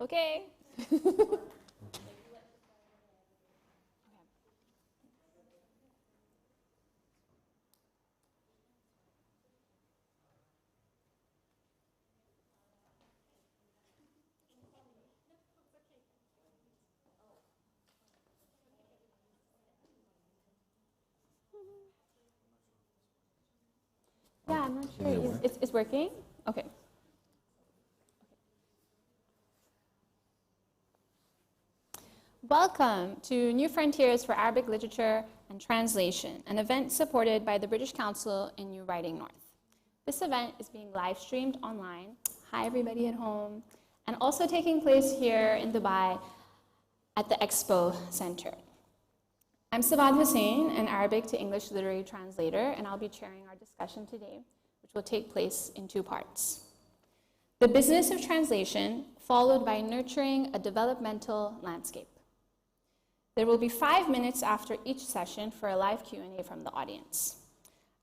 Okay. Yeah, I'm not sure. It's working? Okay. Welcome to New Frontiers for Arabic Literature and Translation, an event supported by the British Council in New Writing North. This event is being live streamed online. Hi, everybody at home. And also taking place here in Dubai at the Expo Center. I'm Sawad Hussain, an Arabic to English literary translator, and I'll be chairing our discussion today, which will take place in 2 parts. The business of translation, followed by nurturing a developmental landscape. There will be 5 minutes after each session for a live Q&A from the audience.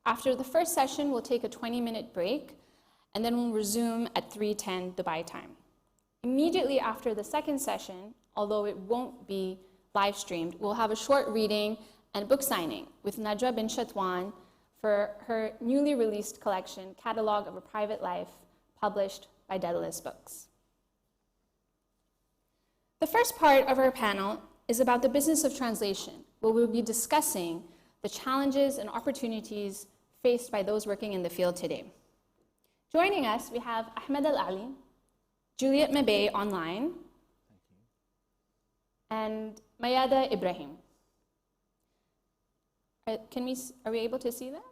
After the first session, we'll take a 20-minute break, and then we'll resume at 3:10 Dubai time. Immediately after the second session, although it won't be live streamed, we'll have a short reading and book signing with Najwa bin Shatwan for her newly released collection, Catalogue of a Private Life, published by Daedalus Books. The first part of our panel is about the business of translation, where we'll be discussing the challenges and opportunities faced by those working in the field today. Joining us, we have Ahmed Al-Ali, Juliet Mabey online, and Mayada Ibrahim. Are we able to see them?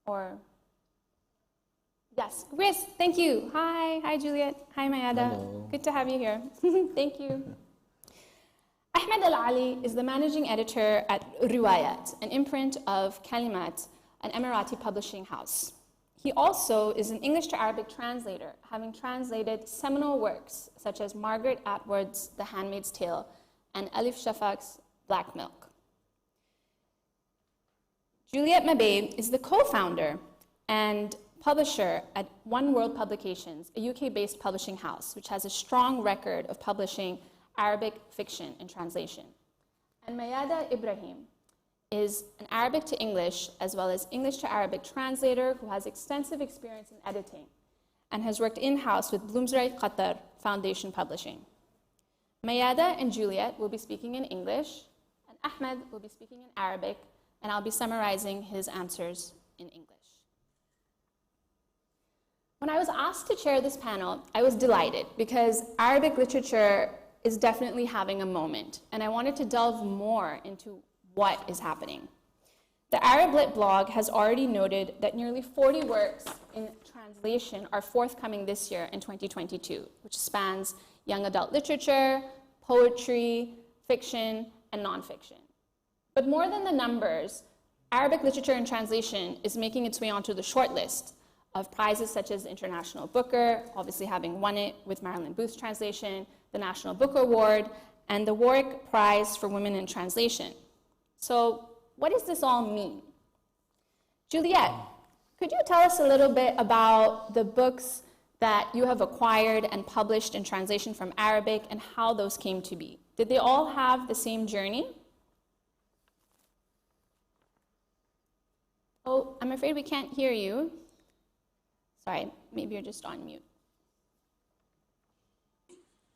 Or yes, Chris, thank you. Hi Juliet. Hi Mayada. Hello. Good to have you here. Thank you. Ahmed Al-Ali is the managing editor at Riwayat, an imprint of Kalimat, an Emirati publishing house. He also is an English to Arabic translator, having translated seminal works such as Margaret Atwood's The Handmaid's Tale and Elif Shafak's Black Milk. Juliet Mabey is the co-founder and publisher at One World Publications, a UK-based publishing house, which has a strong record of publishing Arabic fiction and translation. And Mayada Ibrahim is an Arabic to English as well as English to Arabic translator who has extensive experience in editing and has worked in-house with Bloomsbury Qatar Foundation Publishing. Mayada and Juliet will be speaking in English, and Ahmed will be speaking in Arabic, and I'll be summarizing his answers in English. When I was asked to chair this panel, I was delighted because Arabic literature is definitely having a moment, and I wanted to delve more into what is happening. The Arab Lit blog has already noted that nearly 40 works in translation are forthcoming this year in 2022, which spans young adult literature, poetry, fiction, and nonfiction. But more than the numbers, Arabic literature and translation is making its way onto the shortlist of prizes such as the International Booker, obviously having won it with Marilyn Booth's translation, the National Book Award, and the Warwick Prize for Women in Translation. So what does this all mean? Juliet, could you tell us a little bit about the books that you have acquired and published in translation from Arabic and how those came to be? Did they all have the same journey? Oh, I'm afraid we can't hear you. Sorry, maybe you're just on mute.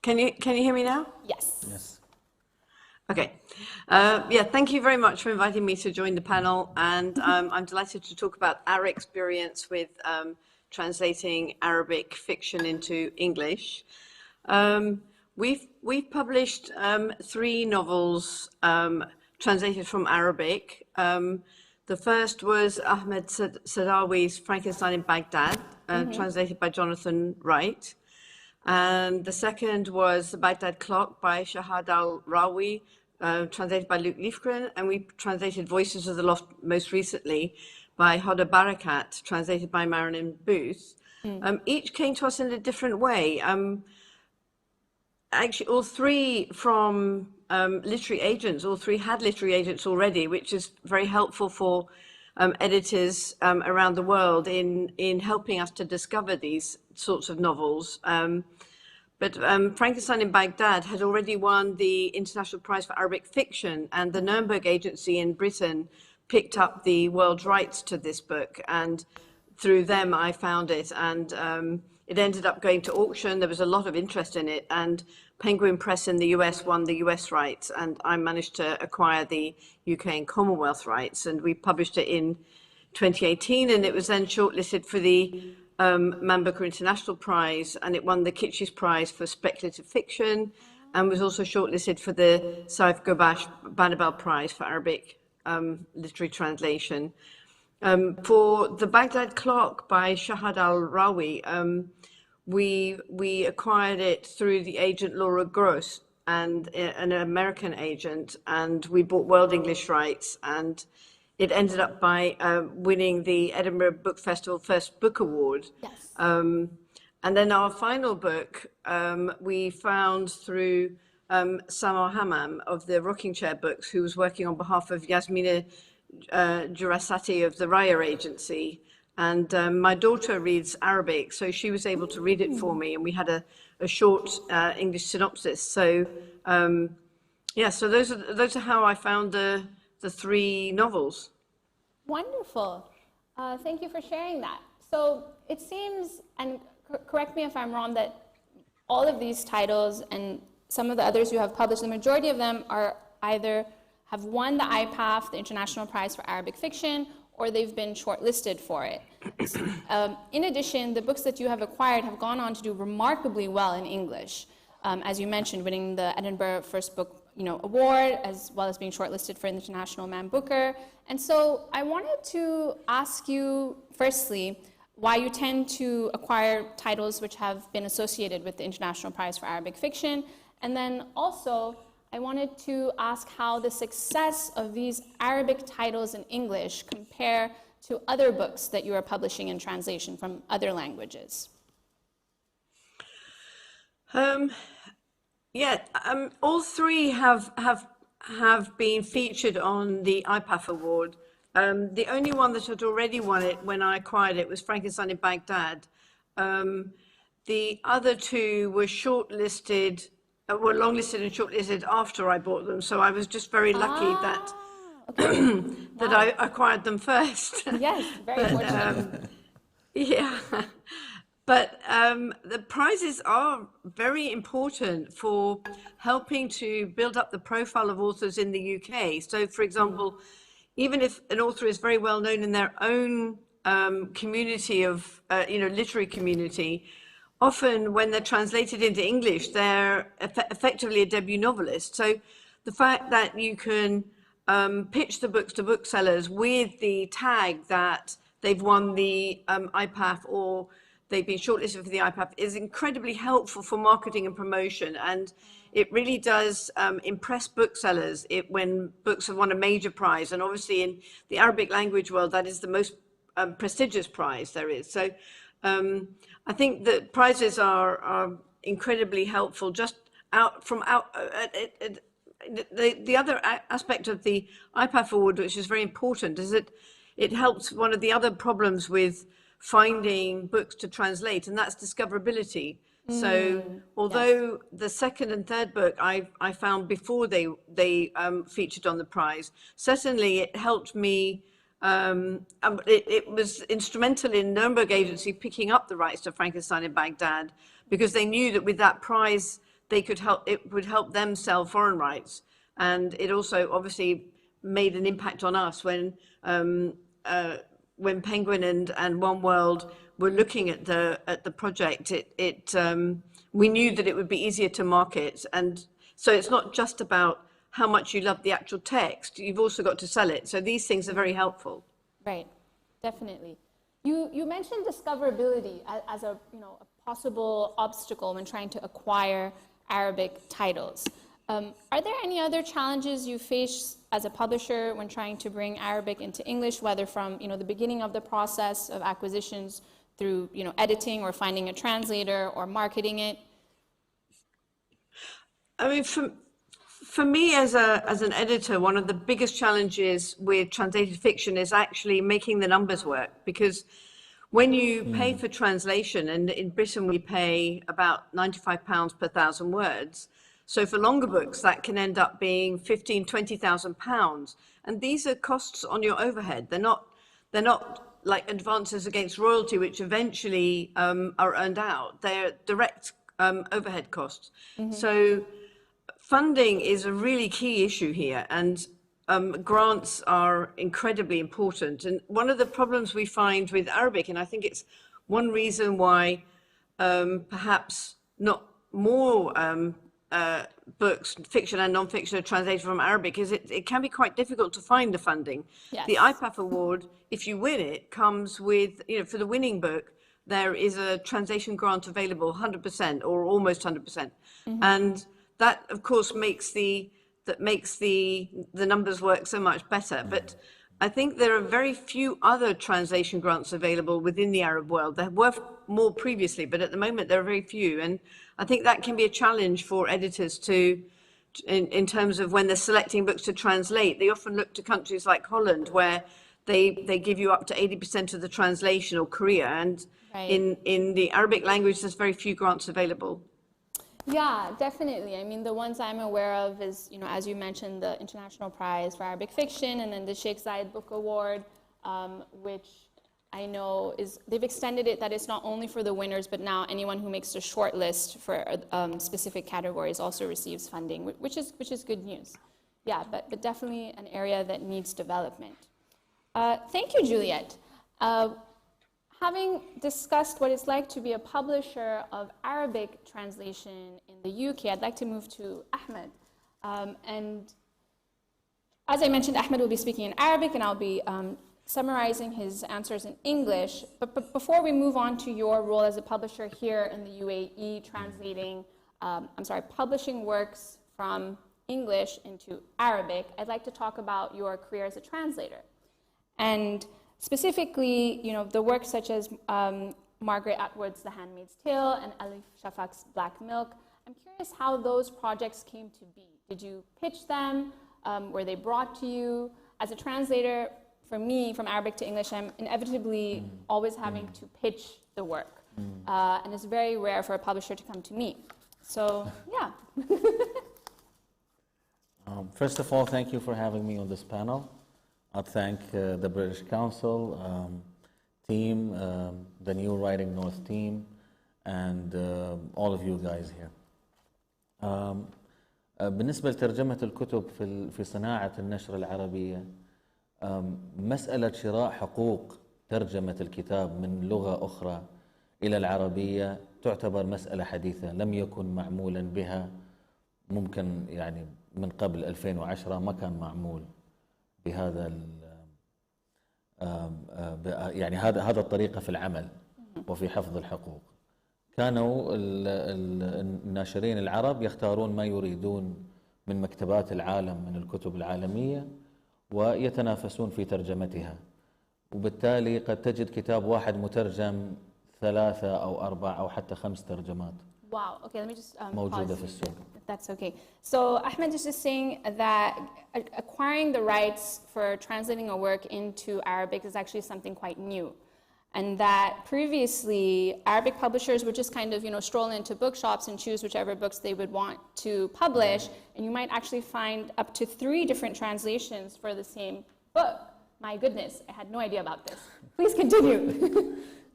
Can you hear me now? Yes. Yes. Okay. Yeah, thank you very much for inviting me to join the panel. And I'm delighted to talk about our experience with translating Arabic fiction into English. We've published 3 novels translated from Arabic. The first was Ahmed Sadawi's Frankenstein in Baghdad, translated by Jonathan Wright. And the second was The Baghdad Clock by Shahad al-Rawi, translated by Luke Liefgren. And we translated Voices of the Lost most recently by Hoda Barakat, translated by Marilyn Booth. Each came to us in a different way. Actually, all 3 from literary agents. All 3 had literary agents already, which is very helpful for editors around the world in helping us to discover these sorts of novels. But Frankenstein in Baghdad had already won the International Prize for Arabic Fiction, and the Nuremberg Agency in Britain picked up the world rights to this book, and through them I found it, and it ended up going to auction. There was a lot of interest in it, and Penguin Press in the US won the US rights, and I managed to acquire the UK and Commonwealth rights, and we published it in 2018, and it was then shortlisted for the Man Booker International Prize, and it won the Kitsch's Prize for Speculative Fiction, and was also shortlisted for the Saif Gobash Banabal Prize for Arabic Literary Translation. For The Baghdad Clock by Shahad al-Rawi, we acquired it through the agent Laura Gross, and an American agent, and we bought World English rights, and it ended up by winning the Edinburgh Book Festival First Book Award. Yes. And then our final book, we found through Samar Hammam of the Rocking Chair Books, who was working on behalf of Yasmina Jurasati of the Raya Agency. And my daughter reads Arabic, so she was able to read it for me, and we had a short English synopsis. So, yeah, so those are how I found the 3 novels. Wonderful. Thank you for sharing that. So it seems, and correct me if I'm wrong, that all of these titles and some of the others you have published, the majority of them are either have won the IPAF, the International Prize for Arabic Fiction, or they've been shortlisted for it. In addition, the books that you have acquired have gone on to do remarkably well in English. As you mentioned, winning the Edinburgh First Book Award, as well as being shortlisted for International Man Booker. And so I wanted to ask you, firstly, why you tend to acquire titles which have been associated with the International Prize for Arabic Fiction. And then also, I wanted to ask how the success of these Arabic titles in English compare to other books that you are publishing in translation from other languages. All 3 have been featured on the IPAF award. The only one that had already won it when I acquired it was Frankenstein in Baghdad. The other 2 were shortlisted, were longlisted and shortlisted after I bought them. So I was just very lucky that that I acquired them first. Yes, very fortunate. Yeah. But the prizes are very important for helping to build up the profile of authors in the UK. So, for example, even if an author is very well known in their own community of, literary community, often when they're translated into English, they're effectively a debut novelist. So the fact that you can pitch the books to booksellers with the tag that they've won the IPAF or they've been shortlisted for the IPAF is incredibly helpful for marketing and promotion. And it really does impress booksellers when books have won a major prize. And obviously in the Arabic language world, that is the most prestigious prize there is. So I think that prizes are incredibly helpful. Just the other aspect of the IPAF award, which is very important, is that it helps one of the other problems with finding books to translate, and that's discoverability. So although the second and third book I found before they featured on the prize, certainly it helped me. It was instrumental in Nuremberg Agency picking up the rights to Frankenstein in Baghdad, because they knew that with that prize it would help them sell foreign rights, and it also obviously made an impact on us when Penguin and One World were looking at the project. We knew that it would be easier to market, and so it's not just about how much you love the actual text, you've also got to sell it. So these things are very helpful. Right, definitely. You mentioned discoverability as a possible obstacle when trying to acquire Arabic titles. Are there any other challenges you face as a publisher when trying to bring Arabic into English, whether from the beginning of the process of acquisitions through editing or finding a translator or marketing it? I mean, for me as an editor, one of the biggest challenges with translated fiction is actually making the numbers work, because When you pay for translation, and in Britain we pay about £95 per 1,000 words. So for longer books, that can end up being £15,000, £20,000. And these are costs on your overhead. They're not like advances against royalty, which eventually are earned out. They're direct overhead costs. So funding is a really key issue here, and grants are incredibly important. And one of the problems we find with Arabic, and I think it's one reason why perhaps not more books, fiction and non-fiction, are translated from Arabic, is it can be quite difficult to find the funding. Yes. The IPAF award, if you win it, comes with, for the winning book, there is a translation grant available 100% or almost 100%. And that, of course, makes the numbers work so much better. But I think there are very few other translation grants available within the Arab world. There were more previously, but at the moment there are very few. And I think that can be a challenge for editors in terms of when they're selecting books to translate. They often look to countries like Holland, where they give you up to 80% of the translation, or Korea. And in the Arabic language, there's very few grants available. Yeah, definitely. I mean, the ones I'm aware of is, as you mentioned, the International Prize for Arabic Fiction, and then the Sheikh Zayed Book Award, which I know they've extended it that it's not only for the winners, but now anyone who makes a short list for specific categories also receives funding, which is good news. Yeah, but definitely an area that needs development. Thank you, Juliet. Having discussed what it's like to be a publisher of Arabic translation in the UK, I'd like to move to Ahmed. And as I mentioned, Ahmed will be speaking in Arabic, and I'll be summarizing his answers in English. But before we move on to your role as a publisher here in the UAE, publishing works from English into Arabic, I'd like to talk about your career as a translator. And specifically, the works such as Margaret Atwood's The Handmaid's Tale and Elif Shafak's Black Milk. I'm curious how those projects came to be. Did you pitch them? Were they brought to you? As a translator, for me, from Arabic to English, I'm inevitably always having to pitch the work. And it's very rare for a publisher to come to me. So, yeah. First of all, thank you for having me on this panel. I thank the British Council team, the New Writing North team, and all of you guys here. بالنسبة لترجمة الكتب في صناعة النشر العربية، مسألة شراء حقوق ترجمة الكتاب من لغة أخرى إلى العربية تعتبر مسألة حديثة، لم يكن معمولا بها ممكن من قبل 2010 ما كان معمول بهذا هذا الطريقة في العمل وفي حفظ الحقوق. كانوا الناشرين العرب يختارون ما يريدون من مكتبات العالم من الكتب العالمية ويتنافسون في ترجمتها، وبالتالي قد تجد كتاب واحد مترجم 3 أو 4 أو حتى 5 ترجمات. Wow. Okay, let me just موجودة في السوق. That's okay. So Ahmed is just saying that acquiring the rights for translating a work into Arabic is actually something quite new. And that previously Arabic publishers would just kind of, stroll into bookshops and choose whichever books they would want to publish. And you might actually find up to 3 different translations for the same book. My goodness, I had no idea about this. Please continue.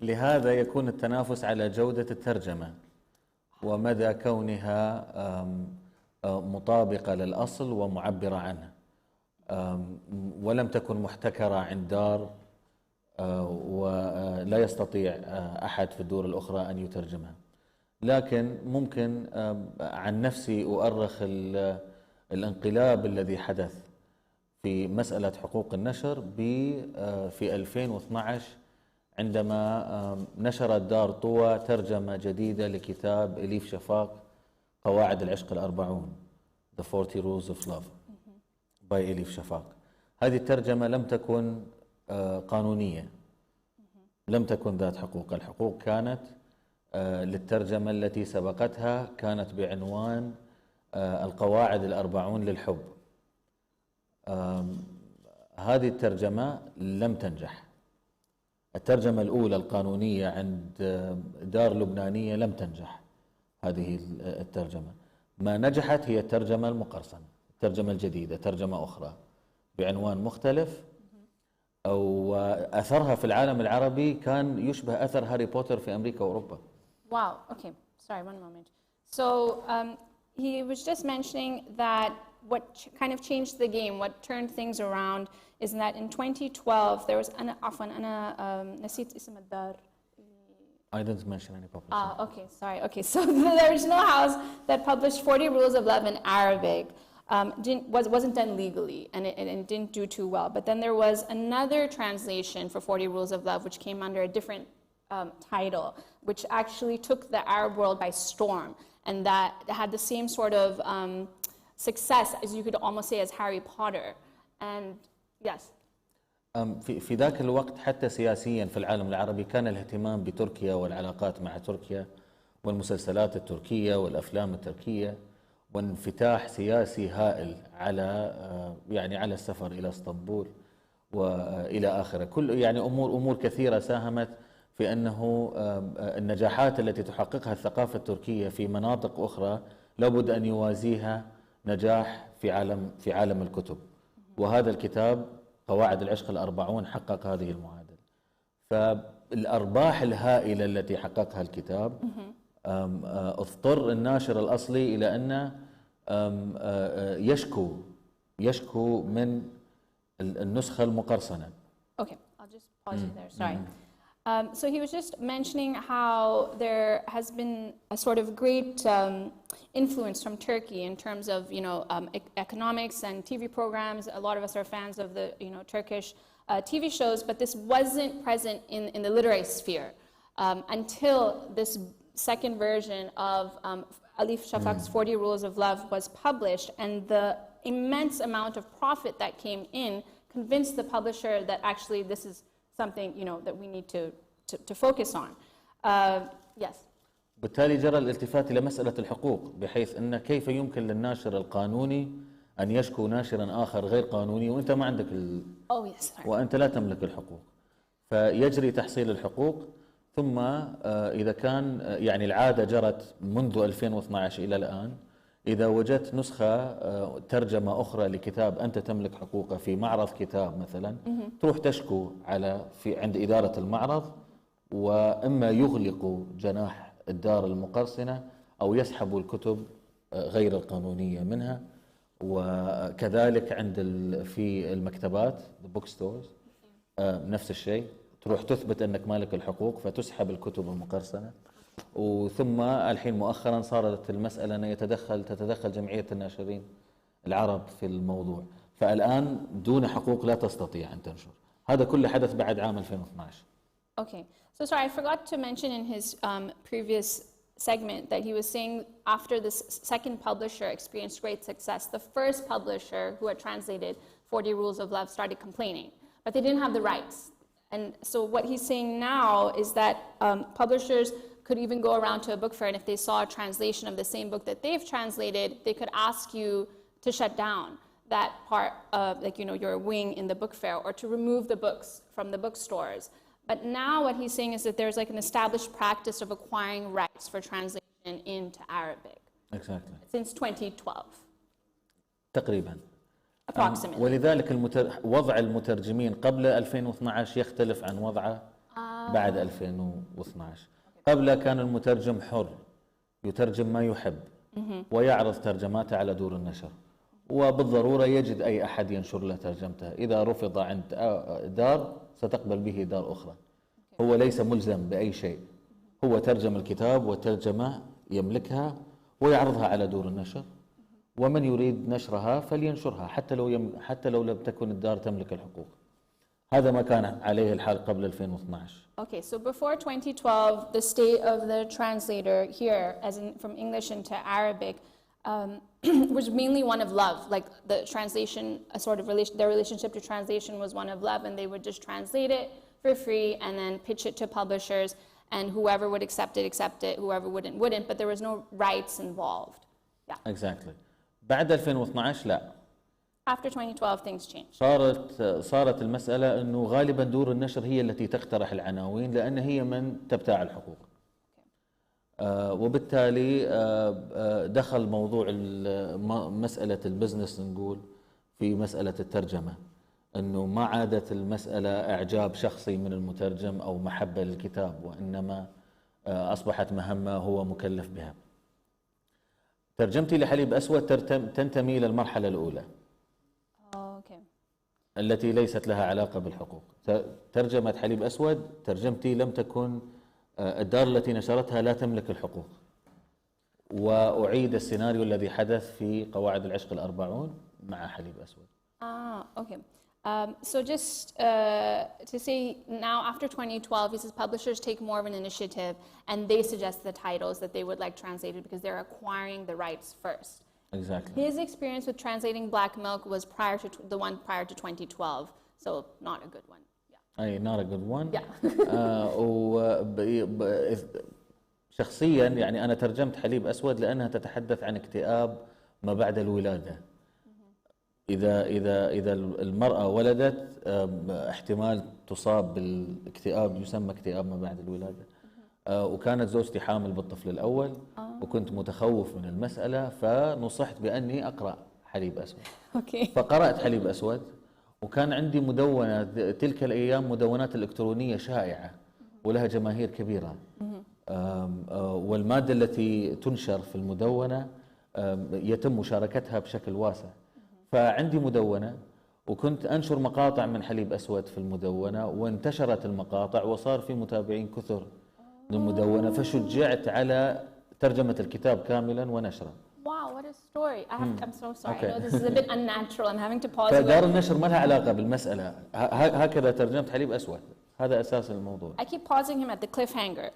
لهذا يكون التنافس على جودة الترجمة ومدى كونها مطابقة للأصل ومعبرة عنه، ولم تكن محتكرة عند دار ولا يستطيع أحد في الدور الأخرى أن يترجمها. لكن ممكن عن نفسي أؤرخ الانقلاب الذي حدث في مسألة حقوق النشر في 2012 عندما نشرت دار طوى ترجمة جديدة لكتاب إليف شفاق قواعد العشق الأربعون The 40 Rules of Love by إليف شفاق. هذه الترجمة لم تكن قانونية، لم تكن ذات حقوق. الحقوق كانت للترجمة التي سبقتها، كانت بعنوان القواعد الأربعون للحب. هذه الترجمة لم تنجح، الترجمة الأولى القانونية عند دار لبنانية لم تنجح هذه الترجمة. ما نجحت هي الترجمة المقرصنة، الترجمة الجديدة، ترجمة أخرى بعنوان مختلف، أو أثرها في العالم العربي كان يشبه أثر هاري بوتر في أمريكا وأوروبا. Wow, okay, sorry, one moment. So he was just mentioning that what kind of changed the game, what turned things around, is that in 2012 there was أنا نسيت اسم الدار. I didn't mention any publisher. Okay, sorry. Okay, so there's no house that published 40 Rules of Love in Arabic. Wasn't done legally, and it didn't do too well. But then there was another translation for 40 Rules of Love, which came under a different title, which actually took the Arab world by storm, and that had the same sort of success as you could almost say as Harry Potter. And yes. في ذاك الوقت حتى سياسيا في العالم العربي كان الاهتمام بتركيا والعلاقات مع تركيا والمسلسلات التركية والأفلام التركية، وانفتاح سياسي هائل على يعني على السفر إلى اسطنبول وإلى آخره. كل يعني أمور كثيرة ساهمت في أنه النجاحات التي تحققها الثقافة التركية في مناطق أخرى لابد أن يوازيها نجاح في عالم الكتب، وهذا الكتاب قواعد العشق الأربعون حقق هذه المعادلة. فالأرباح الهائلة التي حققها الكتاب اضطر الناشر الأصلي إلى أن يشكو من النسخة المقرصنة. Okay, I'll just pause you there, sorry. So he was just mentioning how there has been a sort of great influence from Turkey in terms of, economics and TV programs. A lot of us are fans of the, Turkish TV shows, but this wasn't present in the literary sphere until this second version of Alif Shafak's 40 Rules of Love was published, and the immense amount of profit that came in convinced the publisher that actually this is something that we need to focus on. Yes. بالتالي جرى الالتفات إلى مسألة الحقوق، بحيث أن كيف يمكن للناشر القانوني أن يشكو ناشرا آخر غير قانوني وأنت ما عندك وأنت لا تملك الحقوق، فيجري تحصيل الحقوق. ثم إذا كان يعني العادة جرت منذ 2012 إلى الآن، إذا وجدت نسخة ترجمة أخرى لكتاب أنت تملك حقوقه في معرض كتاب مثلا، تروح تشكو عند إدارة المعرض، وإما يغلقوا جناح الدار المقرصنة أو يسحبوا الكتب غير القانونية منها. وكذلك في المكتبات book stores نفس الشيء، تروح تثبت أنك مالك الحقوق فتسحب الكتب المقرصنة. وثم الحين مؤخرا صارت المسألة أن تتدخل جمعية الناشرين العرب في الموضوع، فالآن دون حقوق لا تستطيع أن تنشر. هذا كله حدث بعد عام 2012. Okay, so sorry, I forgot to mention in his previous segment that he was saying after this second publisher experienced great success, the first publisher who had translated 40 Rules of Love started complaining, but they didn't have the rights. And so what he's saying now is that publishers could even go around to a book fair, and if they saw a translation of the same book that they've translated, they could ask you to shut down that part of, your wing in the book fair, or to remove the books from the bookstores. But now what he's saying is that there's an established practice of acquiring rights for translation into Arabic. Exactly. Since 2012. تقريبا. Approximately. ولذلك وضع المترجمين قبل 2012 يختلف عن وضعه بعد 2012. قبل كان المترجم حر يترجم ما يحب ويعرض ترجماته على دور النشر، وبالضرورة يجد أي أحد ينشر له ترجمته. إذا رفض عند دار ستقبل به دار أخرى. هو ليس ملزم بأي شيء، هو ترجم الكتاب والترجمة يملكها ويعرضها على دور النشر، ومن يريد نشرها فلينشرها حتى لو لم تكن الدار تملك الحقوق. هذا ما كان عليه الحال قبل 2012. Okay, so before 2012, the state of the translator here, from English into Arabic, was mainly one of love. Like the translation, their relationship to translation was one of love, and they would just translate it for free and then pitch it to publishers, and whoever would accept it, whoever wouldn't, but there was no rights involved. Yeah. Exactly. بعد 2012 لا. after 2012 things changed. صارت المسألة أنه غالبا دور النشر هي التي تقترح العناوين لأن هي من تبتاع الحقوق. وبالتالي دخل موضوع مسألة البزنس نقول في مسألة الترجمة، أنه ما عادت المسألة إعجاب شخصي من المترجم أو محبة للكتاب، وإنما أصبحت مهمة هو مكلف بها. ترجمتي لحليب أسود تنتمي للمرحلة الأولى التي ليست لها علاقة بالحقوق. ترجمة حليب أسود ترجمتي لم تكن، الدار التي نشرتها لا تملك الحقوق، وأعيد السيناريو الذي حدث في قواعد العشق الأربعون مع حليب أسود. Okay. So just to say now after 2012, he says publishers take more of an initiative and they suggest the titles that they would like translated because they're acquiring the rights first. Exactly. His experience with translating Black Milk was prior to the one prior to 2012, so not a good one. أي not a good one. Yeah. شخصيا يعني أنا ترجمت حليب أسود لأنها تتحدث عن اكتئاب ما بعد الولادة. إذا المرأة ولدت احتمال تصاب بالاكتئاب يسمى اكتئاب ما بعد الولادة. وكانت زوجتي حامل بالطفل الأول وكنت متخوف من المسألة، فنصحت بأني أقرأ حليب أسود. فقرأت حليب أسود، وكان عندي مدونة تلك الأيام، مدونات الإلكترونية شائعة ولها جماهير كبيرة، والمادة التي تنشر في المدونة يتم مشاركتها بشكل واسع. فعندي مدونة وكنت أنشر مقاطع من حليب أسود في المدونة، وانتشرت المقاطع وصار في متابعين كثر للمدونة، فشجعت على ترجمة الكتاب كاملا ونشره. Wow, what a story. I'm so sorry. I know this is a bit unnatural. I'm having to pause. فدار النشر ما لها علاقة بالمسألة. هكذا ترجمت حليب أسود. هذا أساس الموضوع. I keep pausing him at the cliffhanger,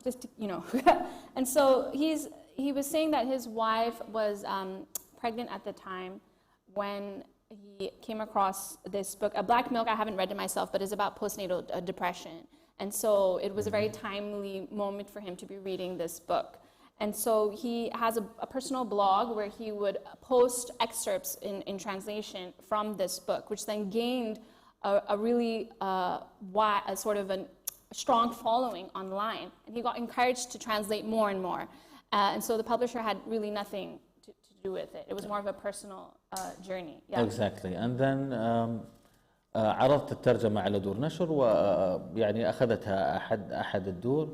just to, you know. And so he was saying that his wife was pregnant at the time when he came across this book. Black Milk, I haven't read it myself, but it's about postnatal depression. And so it was a very timely moment for him to be reading this book. And so he has a personal blog where he would post excerpts in translation from this book, which then gained a really a sort of a strong following online. And he got encouraged to translate more and more. And so the publisher had really nothing to do with it. It was more of a personal journey. Yeah. Exactly. And then عرضت الترجمة على دور نشر، ويعني أخذتها أحد الدور،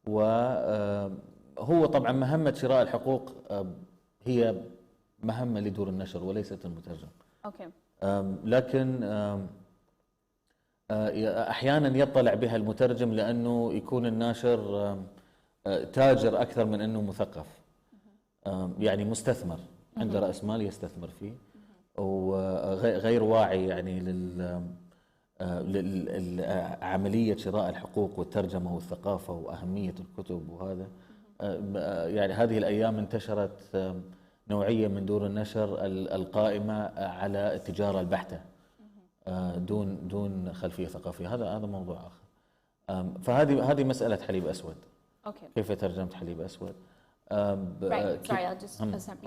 وهو طبعا مهمة شراء الحقوق هي مهمة لدور النشر وليست المترجم. لكن أحيانا يطلع بها المترجم لأنه يكون الناشر تاجر أكثر من أنه مثقف، يعني مستثمر عنده رأس مال يستثمر فيه، وغير واعي يعني لعملية شراء الحقوق والترجمة والثقافة وأهمية الكتب. وهذا يعني هذه الأيام انتشرت نوعية من دور النشر القائمة على التجارة البحتة دون خلفية ثقافية. هذا موضوع آخر. فهذه مسألة حليب أسود. كيف ترجمت حليب أسود؟ Right. Sorry, I'll just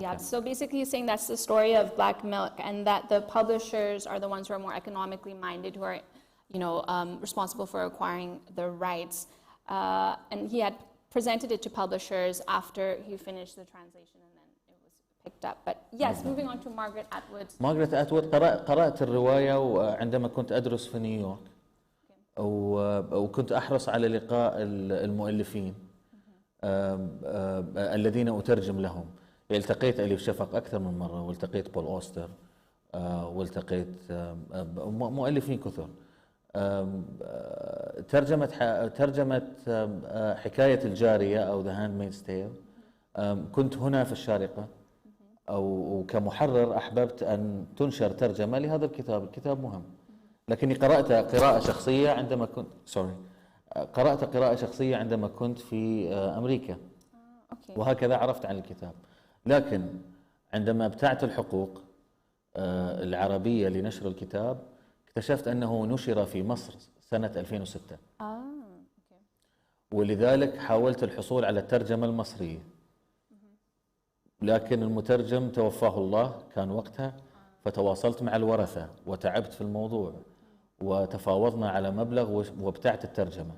yeah. So basically, he's saying that's the story of Black Milk, and that the publishers are the ones who are more economically minded, who are, you know, responsible for acquiring the rights. And he had presented it to publishers after he finished the translation, and then it was picked up. But yes, moving on to Margaret Atwood. Margaret Atwood قرأت الرواية عندما كنت أدرس في نيويورك، وكنت أحرص على لقاء المؤلفين الذين أترجم لهم. التقيت أليف شفق أكثر من مرة، والتقيت بول أوستر، والتقيت مؤلفين كثر. ترجمت حكاية الجارية أو The Handmaid's Tale. كنت هنا في الشارقة، أو كمحرر أحببت أن تنشر ترجمة لهذا الكتاب مهم، لكني قرأت قراءة شخصية عندما كنت في أمريكا، وهكذا عرفت عن الكتاب. لكن عندما ابتعت الحقوق العربية لنشر الكتاب، اكتشفت أنه نشر في مصر سنة 2006. ولذلك حاولت الحصول على الترجمة المصرية، لكن المترجم توفاه الله كان وقتها، فتواصلت مع الورثة وتعبت في الموضوع وتفاوضنا على مبلغ وابتعت الترجمة.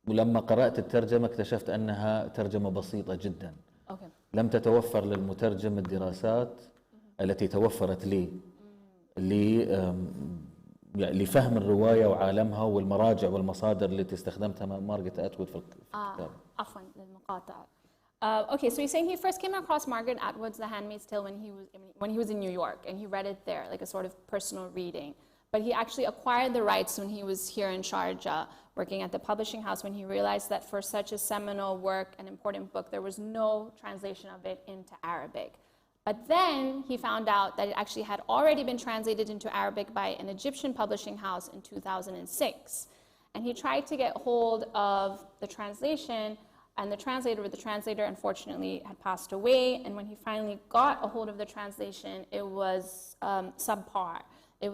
ولما قرأت الترجمة اكتشفت أنها ترجمة بسيطة جدا. لم تتوفر للمترجم الدراسات التي توفرت لي لفهم الرواية وعالمها والمراجع والمصادر التي استخدمتها مارغريت أتوود في الكتاب. عفوا للمقاطعة. Okay, so he's saying he first came across Margaret Atwood's The Handmaid's Tale when he was in New York, and he read it there, like a sort of personal reading. But he actually acquired the rights when he was here in Sharjah, working at the publishing house, when he realized that for such a seminal work, an important book, there was no translation of it into Arabic. But then he found out that it actually had already been translated into Arabic by an Egyptian publishing house in 2006. And he tried to get hold of the translation, and the translator unfortunately had passed away. And when he finally got a hold of the translation, it was subpar. It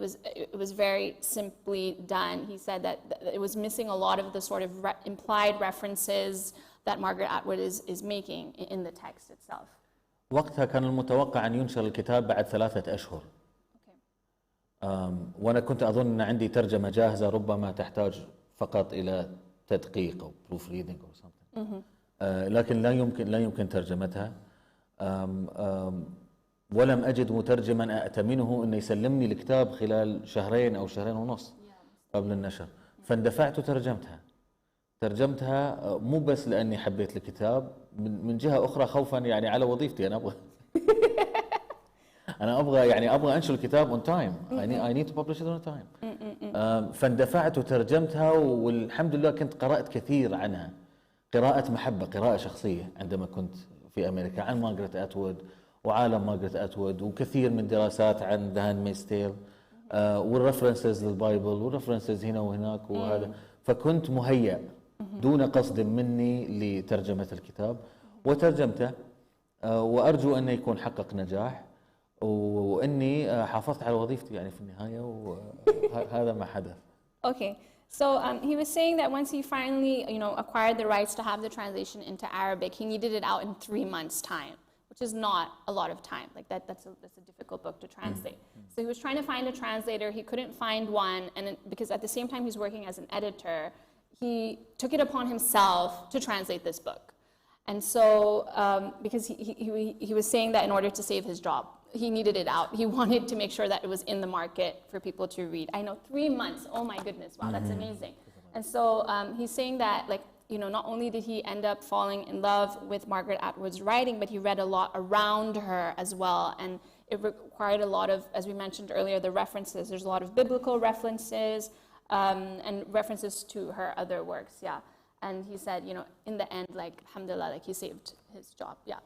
was very simply done. He said that it was missing a lot of the sort of implied references that Margaret Atwood is making in the text itself. وقتها كان المتوقع أن ينشر الكتاب بعد 3 أشهر. وأنا كنت أظن أن عندي ترجمة جاهزة ربما تحتاج فقط إلى تدقيق أو proof reading or something. لكن لا يمكن ترجمتها. ولم أجد مترجما أأتمنه أن يسلمني الكتاب خلال 2 أو 2.5 قبل النشر. فاندفعت ترجمتها مو بس لأني حبيت الكتاب، من جهة أخرى خوفا يعني على وظيفتي. أنا أبغى أنشر الكتاب on time. I need to publish it on time. فاندفعت وترجمتها، والحمد لله كنت قرأت كثير عنها، قراءة محبة، قراءة شخصية عندما كنت في أمريكا، عن مارغريت أتوود وعالم مارغريت أتوود، وكثير من دراسات عن The Handmaid's Tale والرفرنسز للبايبل والرفرنسز هنا وهناك وهذا. فكنت مهيأ دون قصد مني لترجمة الكتاب وترجمته، وأرجو أن يكون حقق نجاح وأني حافظت على وظيفتي يعني في النهاية، وهذا ما حدث. Okay. So he was saying that once he finally, acquired the rights to have the translation into Arabic, he needed it out in 3 months' time, which is not a lot of time. Like that's a difficult book to translate. So he was trying to find a translator. He couldn't find one, and because at the same time he's working as an editor, he took it upon himself to translate this book. And so, because he was saying that in order to save his job, he needed it out. He wanted to make sure that it was in the market for people to read. I know, 3 months. Oh my goodness! Wow, that's amazing. And so he's saying that, not only did he end up falling in love with Margaret Atwood's writing, but he read a lot around her as well. And it required a lot of, as we mentioned earlier, the references. There's a lot of biblical references and references to her other works. Yeah. And he said, in the end, alhamdulillah, he saved his job. Yeah.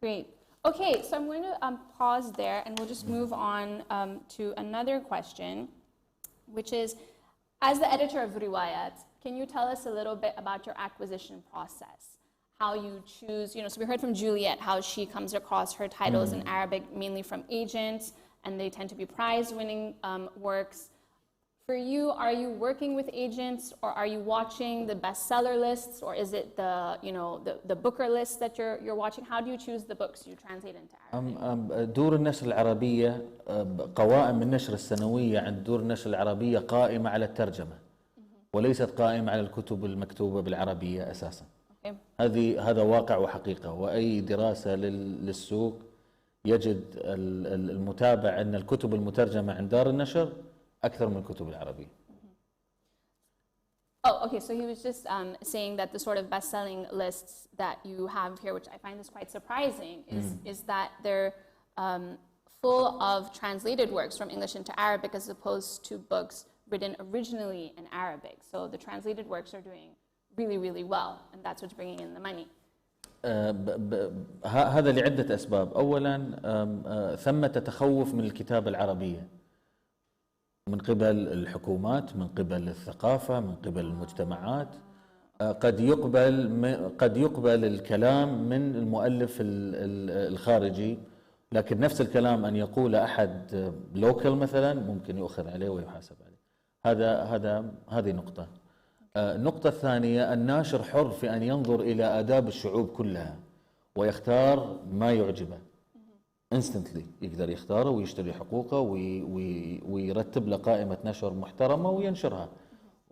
Great. Okay, so I'm going to pause there, and we'll just move on to another question, which is, as the editor of Riwayat, can you tell us a little bit about your acquisition process? How you choose, so we heard from Juliet how she comes across her titles in Arabic mainly from agents, and they tend to be prize-winning works. For you, are you working with agents, or are you watching the bestseller lists, or is it the Booker list that you're watching? How do you choose the books you translate into Arabic? دور النشر العربية، قوائم النشر السنوية عند دور النشر العربية قائمة على الترجمة، وليست قائمة على الكتب المكتوبة بالعربية أساسا. هذا واقع وحقيقة، وأي دراسة للسوق يجد المتابع أن الكتب المترجمة عند دار النشر أكثر من الكتب العربية. Oh, okay. So he was just saying that the sort of best-selling lists that you have here, which I find is quite surprising, is that they're full of translated works from English into Arabic as opposed to books written originally in Arabic. So the translated works are doing really, really well, and that's what's bringing in the money. هذا لعدة أسباب. أولاً ثمة تخوف من الكتابة العربية من قبل الحكومات، من قبل الثقافة، من قبل المجتمعات. قد يقبل الكلام من المؤلف الخارجي، لكن نفس الكلام أن يقول أحد لوكال مثلا ممكن يؤخذ عليه ويحاسب عليه. هذه نقطة. النقطة الثانية، الناشر حر في أن ينظر إلى آداب الشعوب كلها ويختار ما يعجبه. instantly يقدر يختاره ويشتري حقوقه ويرتب له قائمة نشر محترمة وينشرها،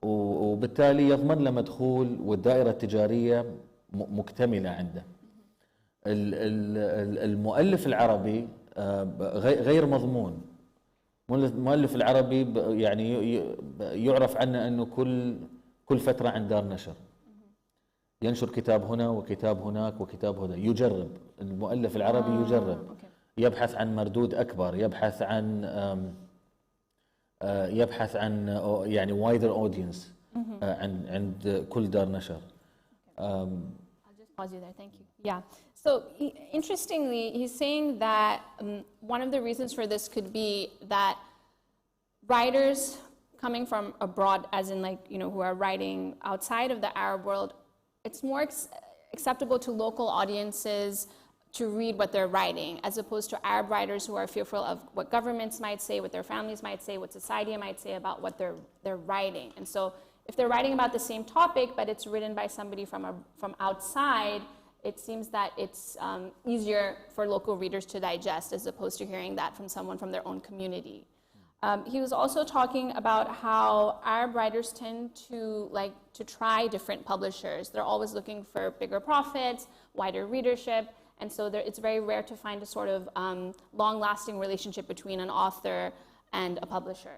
وبالتالي يضمن له مدخول والدائرة التجارية مكتملة عنده. المؤلف العربي غير مضمون. المؤلف العربي يعني يعرف عنه أنه كل فترة عند دار نشر ينشر كتاب هنا وكتاب هناك وكتاب هنا، يجرب. المؤلف العربي يجرب، يبحث عن مردود أكبر، يبحث عن يعني wider audience عند كل دار نشر. I'll just pause you there. Thank you. Yeah. So interestingly, he's saying that one of the reasons for this could be that writers coming from abroad, as in like, you know, who are writing outside of the Arab world, it's more acceptable to local audiences to read what they're writing, as opposed to Arab writers who are fearful of what governments might say, what their families might say, what society might say about what they're writing. And so if they're writing about the same topic, but it's written by somebody from outside, it seems that it's easier for local readers to digest, as opposed to hearing that from someone from their own community. He was also talking about how Arab writers tend to like to try different publishers. They're always looking for bigger profits, wider readership, and so it's very rare to find a sort of long-lasting relationship between an author and a publisher.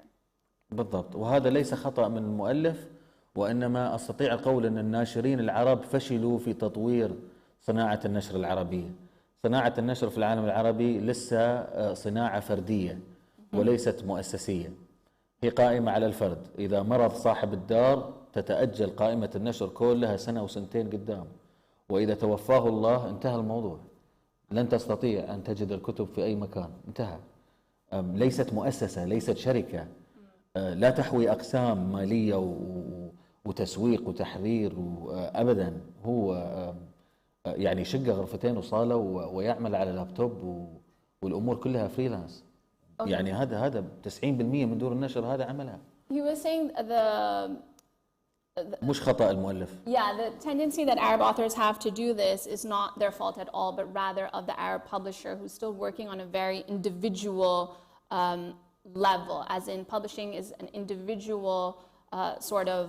بالضبط، وهذا ليس خطأ من المؤلف، وإنما أستطيع القول أن الناشرين العرب فشلوا في تطوير صناعة النشر العربية. صناعة النشر في العالم العربي لسه صناعة فردية وليست مؤسسية، هي قائمة على الفرد. إذا مرض صاحب الدار تتأجل قائمة النشر كلها سنة وسنتين قدام، وإذا توفاه الله انتهى الموضوع، لن تستطيع أن تجد الكتب في أي مكان، انتهى. ليست مؤسسة، ليست شركة، لا تحوي أقسام مالية وتسويق وتحرير أبدا. هو يعني شقة غرفتين وصالة ويعمل على لابتوب والأمور كلها فريلانس. يعني هذا 90% من دور النشر هذا عملها. He was saying مش خطأ المؤلف. Yeah, the tendency that Arab authors have to do this is not their fault at all, but rather of the Arab publisher who's still working on a very individual level, as in publishing is an individual sort of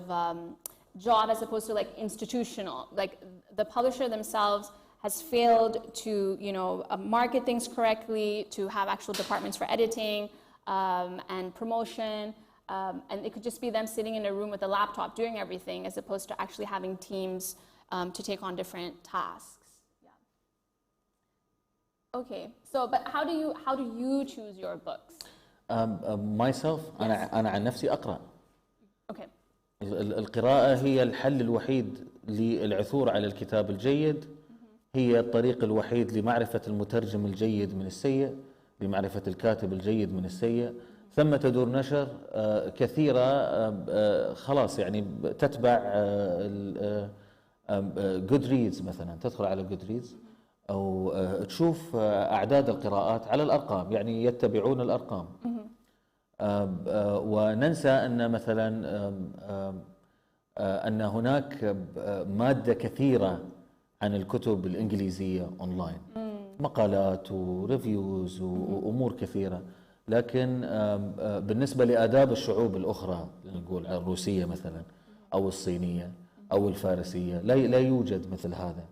job as opposed to like institutional. Like the publisher themselves has failed to, you know, market things correctly, to have actual departments for editing and promotion. And it could just be them sitting in a room with a laptop doing everything, as opposed to actually having teams to take on different tasks. Yeah. Okay. So, but how do you choose your books? Myself, أنا عن نفسي أقرأ. Okay. القراءة هي الحل الوحيد للعثور على الكتاب الجيد، هي الطريق الوحيد لمعرفة المترجم الجيد من السيء، لمعرفة الكاتب الجيد من السيء. ثم تدور نشر كثيرة خلاص يعني تتبع جود ريدز مثلا، تدخل على جود ريدز أو تشوف أعداد القراءات على الأرقام، يعني يتبعون الأرقام. وننسى أن مثلا أن هناك مادة كثيرة عن الكتب الإنجليزية أونلاين، مقالات وريفيوز وأمور كثيرة. لكن بالنسبة لآداب الشعوب الأخرى، نقول الروسية مثلا أو الصينية أو الفارسية، لا يوجد مثل هذا.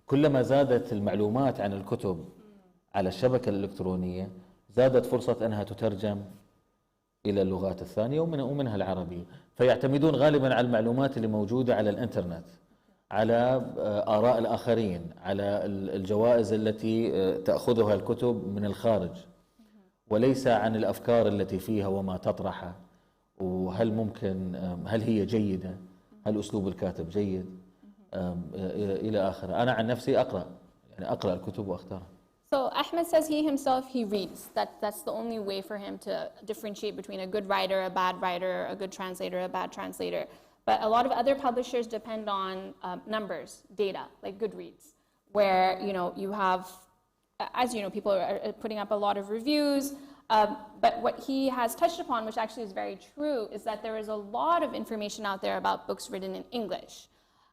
فكلما زادت المعلومات عن الكتب على الشبكة الإلكترونية زادت فرصة أنها تترجم إلى اللغات الثانية ومنها العربية. فيعتمدون غالبا على المعلومات اللي موجودة على الإنترنت، على آراء الآخرين، على الجوائز التي تأخذها الكتب من الخارج، وليس عن الأفكار التي فيها وما تطرحها، وهل ممكن، هل هي جيدة، هل أسلوب الكاتب جيد، إلى آخره. أنا عن نفسي أقرأ الكتب وأختارها. So Ahmed says he himself, he reads. That's the only way for him to differentiate between a good writer, a bad writer, a good translator, a bad translator. But a lot of other publishers depend on numbers, data, like Goodreads, where, you know, you have, as you know, people are putting up a lot of reviews. But what he has touched upon, which actually is very true, is that there is a lot of information out there about books written in English.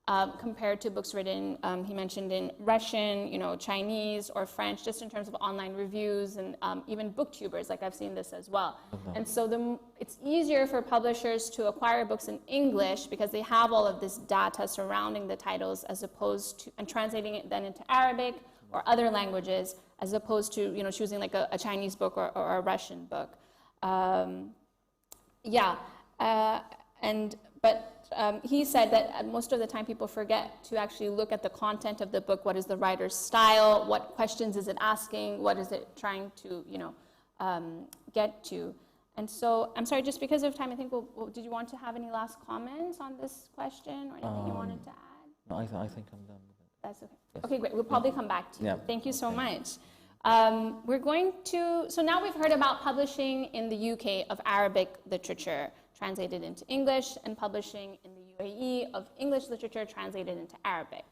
compared to books written, he mentioned in Russian, Chinese or French, just in terms of online reviews and even booktubers, like I've seen this as well. And so it's easier for publishers to acquire books in English because they have all of this data surrounding the titles as opposed to, and translating it then into Arabic or other languages, as opposed to, choosing like a Chinese book or a Russian book. He said that most of the time people forget to actually look at the content of the book. What is the writer's style? What questions is it asking? What is it trying to, get to? And so, I'm sorry, just because of time, I think did you want to have any last comments on this question or anything you wanted to add? No, I think I'm done with it. That's okay. Yes. Okay, great. We'll probably come back to you. Yeah. Thank you so much. So now we've heard about publishing in the UK of Arabic literature translated into English and publishing in the UAE of English literature translated into Arabic.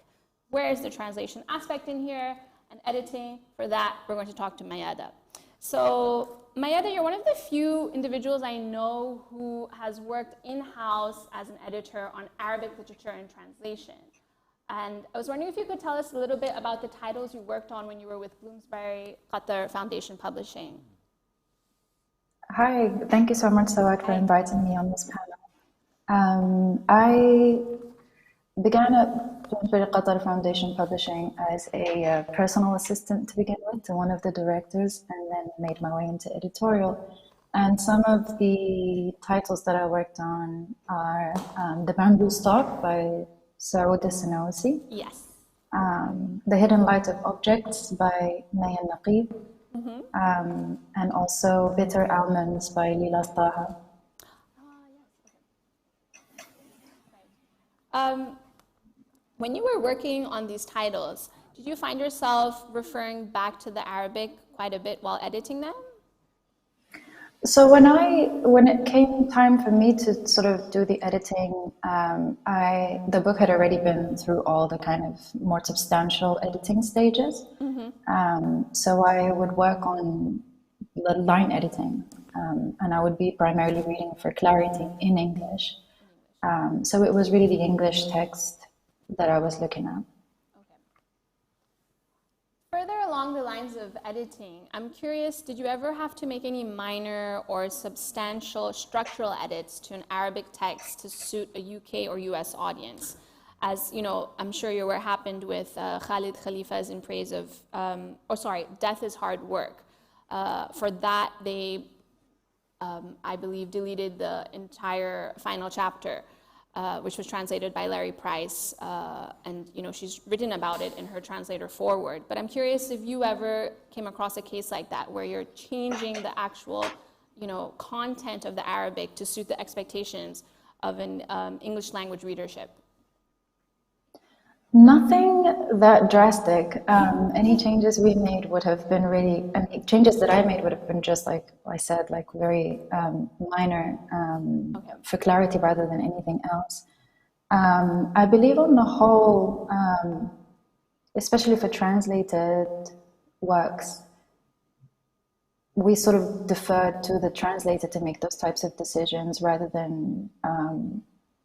Where is the translation aspect in here and editing? For that, we're going to talk to Mayada. So Mayada, you're one of the few individuals I know who has worked in-house as an editor on Arabic literature and translation. And I was wondering if you could tell us a little bit about the titles you worked on when you were with Bloomsbury Qatar Foundation Publishing. Hi, thank you so much, Sawad, for inviting me on this panel. I began at Bloomsbury Qatar Foundation Publishing as a personal assistant to begin with to one of the directors, and then made my way into editorial. And some of the titles that I worked on are The Bamboo Stalk by Sawad Hussain. Yes. The Hidden Light of Objects by Maya Naqib. And also Bitter Almonds by Lila Taha. When you were working on these titles, did you find yourself referring back to the Arabic quite a bit while editing them? So when it came time for me to sort of do the editing, the book had already been through all the kind of more substantial editing stages. So I would work on the line editing, and I would be primarily reading for clarity in English. So it was really the English text that I was looking at. Further along the lines of editing, I'm curious, did you ever have to make any minor or substantial structural edits to an Arabic text to suit a UK or US audience? As you know, I'm sure you're aware happened with Khalid Khalifa's In Praise of, Death is Hard Work. For that, they, I believe, deleted the entire final chapter, which was translated by Larry Price, and she's written about it in her translator forward. But I'm curious if you ever came across a case like that, where you're changing the actual, content of the Arabic to suit the expectations of an English language readership. Nothing that drastic. Any changes we made would have been changes that I made would have been just like I said, like very minor for clarity rather than anything else. I believe on the whole, especially for translated works, we sort of deferred to the translator to make those types of decisions rather than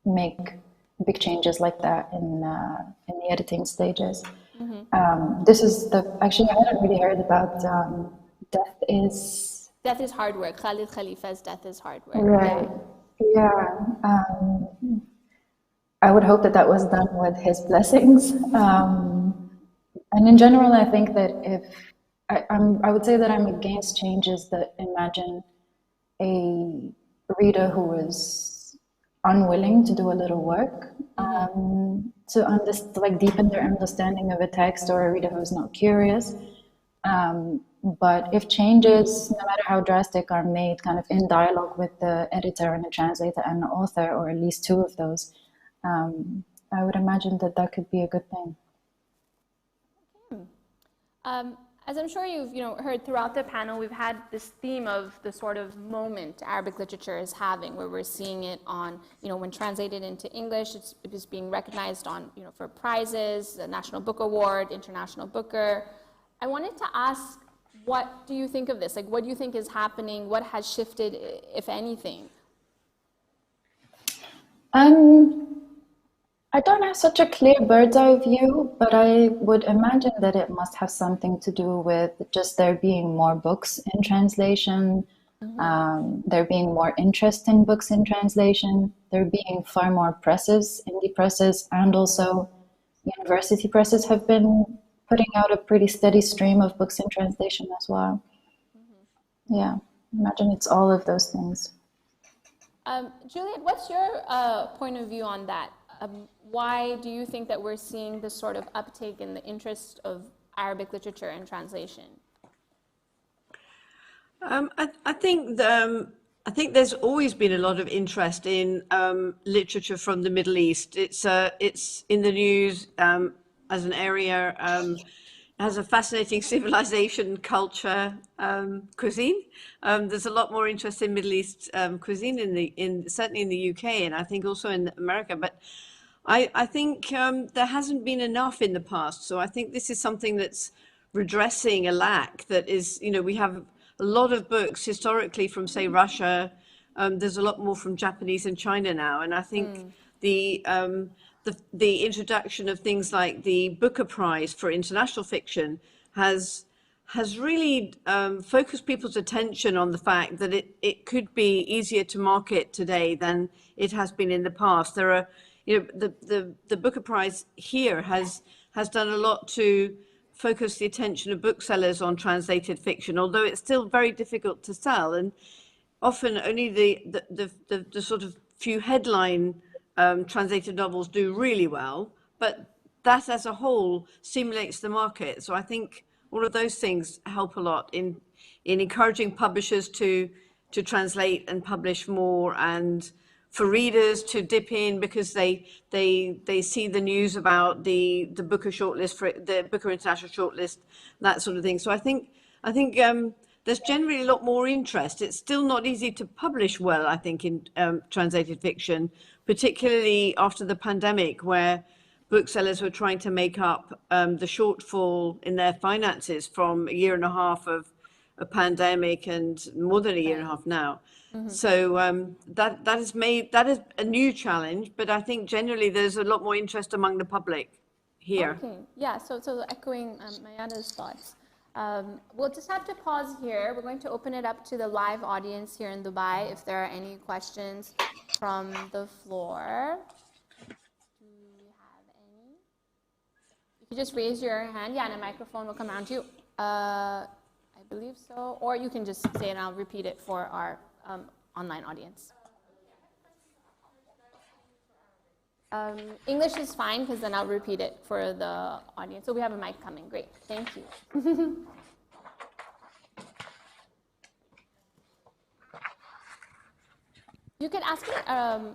make big changes like that in the editing stages. This is actually I hadn't really heard about Death is Hard Work. Khalid Khalifa's Death is Hard Work. Right. Yeah. I would hope that was done with his blessings. And in general, I think that I would say that I'm against changes that imagine a reader who is unwilling to do a little work to deepen their understanding of a text, or a reader who's not curious. But if changes, no matter how drastic, are made kind of in dialogue with the editor and the translator and the author, or at least two of those, I would imagine that could be a good thing. As I'm sure you've heard throughout the panel, we've had this theme of the sort of moment Arabic literature is having, where we're seeing it on, when translated into English, it is being recognized on, for prizes, the National Book Award, International Booker. I wanted to ask, what do you think of this? Like, what do you think is happening? What has shifted, if anything? I don't have such a clear bird's eye view, but I would imagine that it must have something to do with just there being more books in translation, there being more interest in books in translation, there being far more presses, indie presses, and also university presses have been putting out a pretty steady stream of books in translation as well. Yeah, imagine it's all of those things. Juliet, what's your point of view on that? Why do you think that we're seeing this sort of uptake in the interest of Arabic literature and translation? I think there's always been a lot of interest in literature from the Middle East. It's in the news as an area. It has a fascinating civilization, culture, cuisine. There's a lot more interest in Middle East cuisine certainly in the UK, and I think also in America. But I think there hasn't been enough in the past. So I think this is something that's redressing a lack that is, we have a lot of books historically from, say, Russia. There's a lot more from Japanese and China now. And I think the introduction of things like the Booker Prize for international fiction has really focused people's attention on the fact that it could be easier to market today than it has been in the past. There are, the Booker Prize here has done a lot to focus the attention of booksellers on translated fiction, although it's still very difficult to sell, and often only the sort of few headline translated novels do really well, but that as a whole stimulates the market. So I think all of those things help a lot in encouraging publishers to translate and publish more, and for readers to dip in because they see the news about the Booker shortlist, for the Booker International shortlist, that sort of thing. So I think there's generally a lot more interest. It's still not easy to publish well, I think, in translated fiction, particularly after the pandemic, where booksellers were trying to make up the shortfall in their finances from a year and a half of a pandemic and more than a year and a half now. So that is a new challenge, but I think generally there's a lot more interest among the public here. Okay, yeah, so echoing Mayada's thoughts. We'll just have to pause here. We're going to open it up to the live audience here in Dubai if there are any questions from the floor. Do we have any? You can just raise your hand, yeah, and a microphone will come around to you. I believe so, or you can just say it and I'll repeat it for our online audience. English is fine because then I'll repeat it for the audience. So we have a mic coming. Great, thank you. You can ask it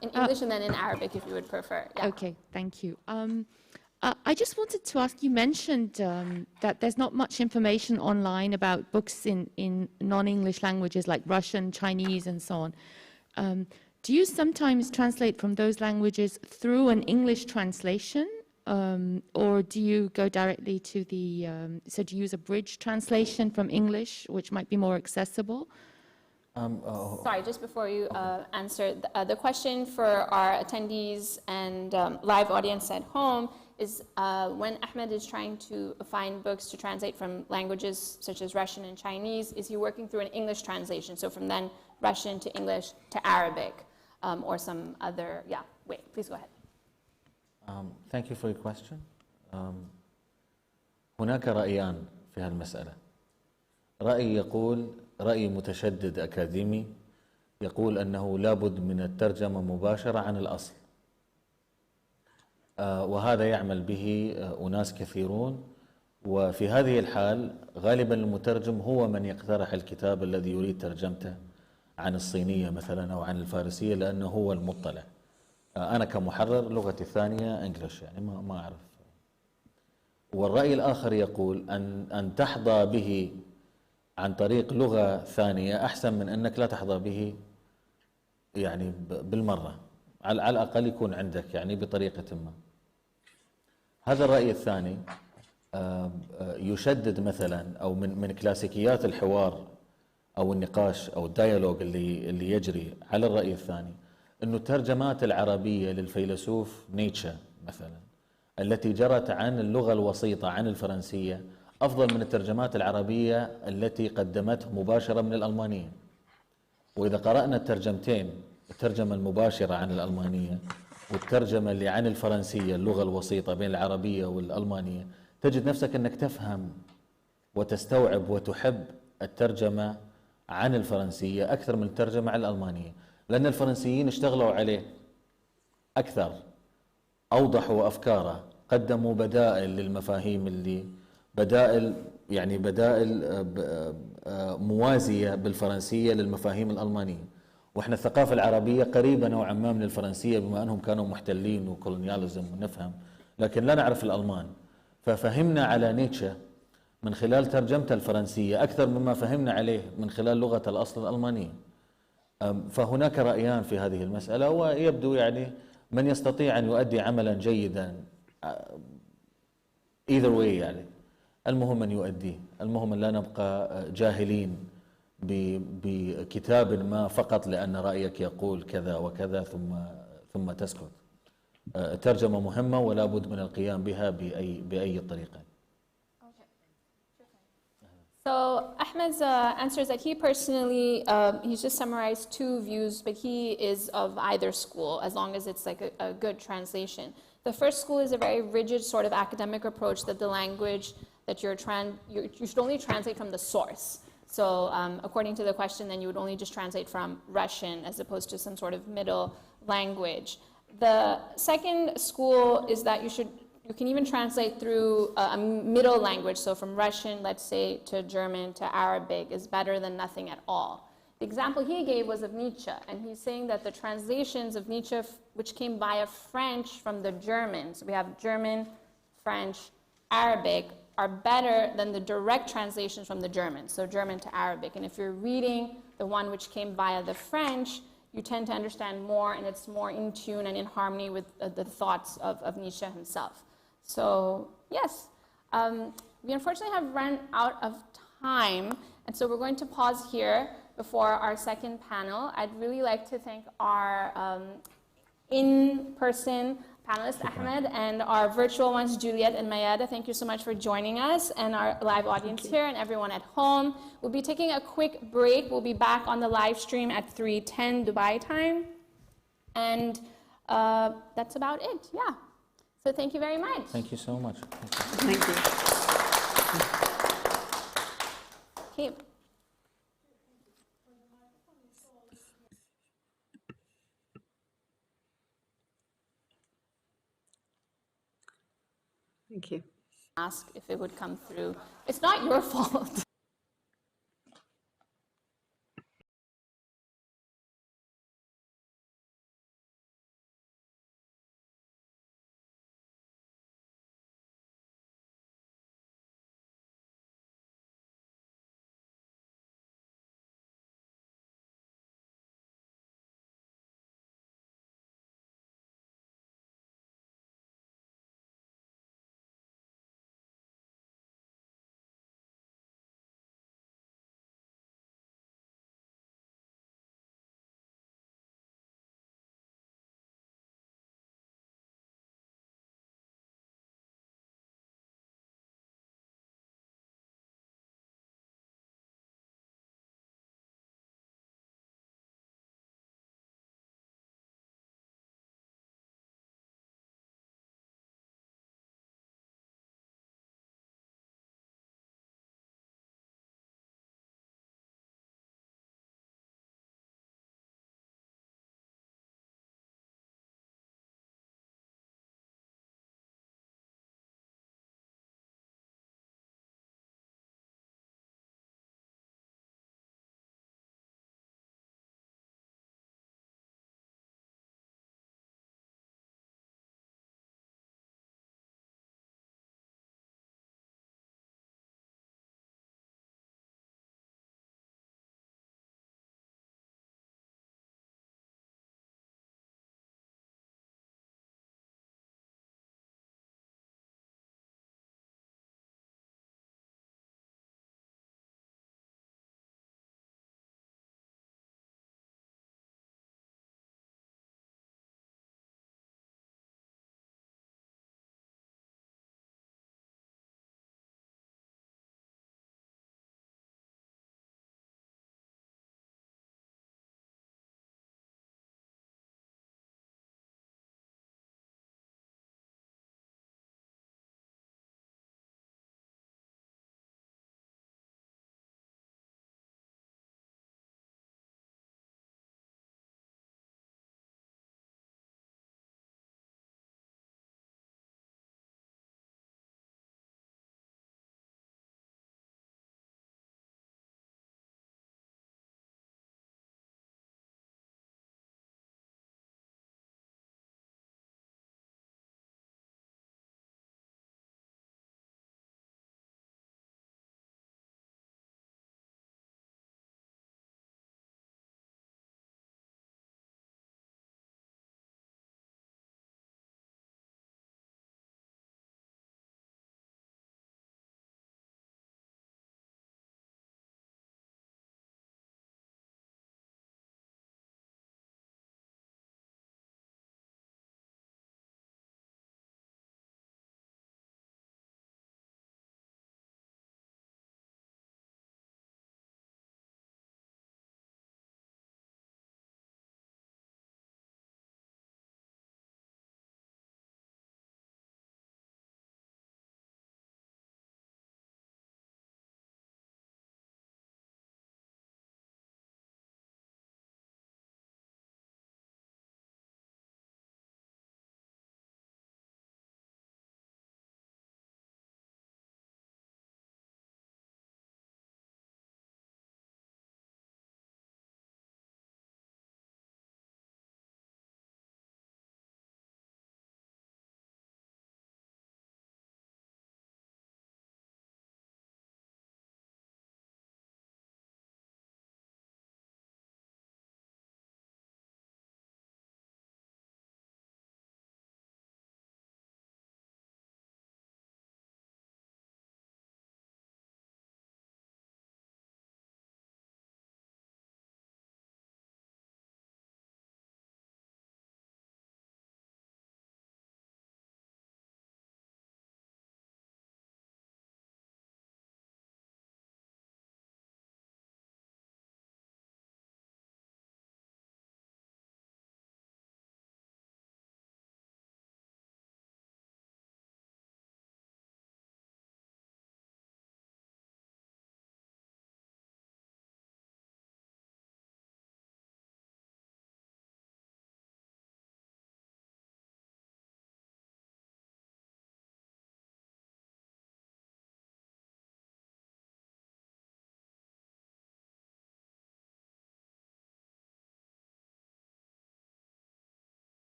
in English and then in Arabic if you would prefer. Yeah. Okay, thank you. I just wanted to ask, you mentioned that there's not much information online about books in non-English languages like Russian, Chinese, and so on. Do you sometimes translate from those languages through an English translation, or do you go directly to the, so do you use a bridge translation from English, which might be more accessible? Sorry, just before you answer, the question for our attendees and live audience at home is when Ahmed is trying to find books to translate from languages such as Russian and Chinese, is he working through an English translation? So from then Russian to English to Arabic or some other, yeah, wait, please go ahead. Thank you for your question. هناك رأيان في هالمسألة. رأي يقول رأي متشدد أكاديمي يقول أنه لابد من الترجمة مباشرة عن الأصل، وهذا يعمل به أناس كثيرون، وفي هذه الحال غالبا المترجم هو من يقترح الكتاب الذي يريد ترجمته عن الصينية مثلا أو عن الفارسية لأنه هو المطلع. أنا كمحرر لغتي الثانية إنجليش، يعني ما أعرف. والرأي الآخر يقول أن تحظى به عن طريق لغة ثانية أحسن من أنك لا تحظى به يعني بالمرة، على الأقل يكون عندك يعني بطريقة ما. هذا الرأي الثاني يشدد مثلا أو من كلاسيكيات الحوار أو النقاش أو الديالوج اللي يجري على الرأي الثاني، أنه الترجمات العربية للفيلسوف نيتشه مثلا التي جرت عن اللغة الوسيطة عن الفرنسية أفضل من الترجمات العربية التي قدمته مباشرة من الألمانية. وإذا قرأنا الترجمتين، الترجمة المباشرة عن الألمانية والترجمة اللي عن الفرنسية اللغة الوسيطة بين العربية والألمانية، تجد نفسك أنك تفهم وتستوعب وتحب الترجمة عن الفرنسية أكثر من الترجمة عن الألمانية، لأن الفرنسيين اشتغلوا عليه أكثر، أوضحوا أفكاره، قدموا بدائل للمفاهيم اللي بدائل موازية بالفرنسية للمفاهيم الألمانية. وإحنا الثقافة العربية قريبة نوعا ما من الفرنسية بما أنهم كانوا محتلين وكولونياليزم ونفهم، لكن لا نعرف الألمان، ففهمنا على نيتشه من خلال ترجمته الفرنسية أكثر مما فهمنا عليه من خلال لغة الأصل الألمانية. فهناك رأيان في هذه المسألة، ويبدو يعني من يستطيع أن يؤدي عملا جيدا either way، يعني المهم أن يؤديه، المهم أن لا نبقى جاهلين بكتاب ما فقط لأن رأيك يقول كذا وكذا ثم تسكت. الترجمة مهمة ولا بد من القيام بها بأي طريقة. So Ahmed's answer is that he personally, he's just summarized two views, but he is of either school as long as it's like a good translation. The first school is a very rigid sort of academic approach that the language that you should only translate from the source. So according to the question, then you would only just translate from Russian as opposed to some sort of middle language. The second school is that you can even translate through a middle language. So from Russian, let's say, to German, to Arabic is better than nothing at all. The example he gave was of Nietzsche, and he's saying that the translations of Nietzsche, which came via French from the German, so we have German, French, Arabic, are better than the direct translations from the German, so German to Arabic. And if you're reading the one which came via the French, you tend to understand more, and it's more in tune and in harmony with the thoughts of Nietzsche himself. So yes, we unfortunately have run out of time, and so we're going to pause here before our second panel. I'd really like to thank our in-person panelists, Ahmed, and our virtual ones, Juliet and Mayada. Thank you so much for joining us, and our live audience here, and everyone at home. We'll be taking a quick break. We'll be back on the live stream at 3:10 Dubai time, and that's about it, yeah. So thank you very much. Thank you so much. Thank you. Okay. Thank you. Ask if it would come through. It's not your fault.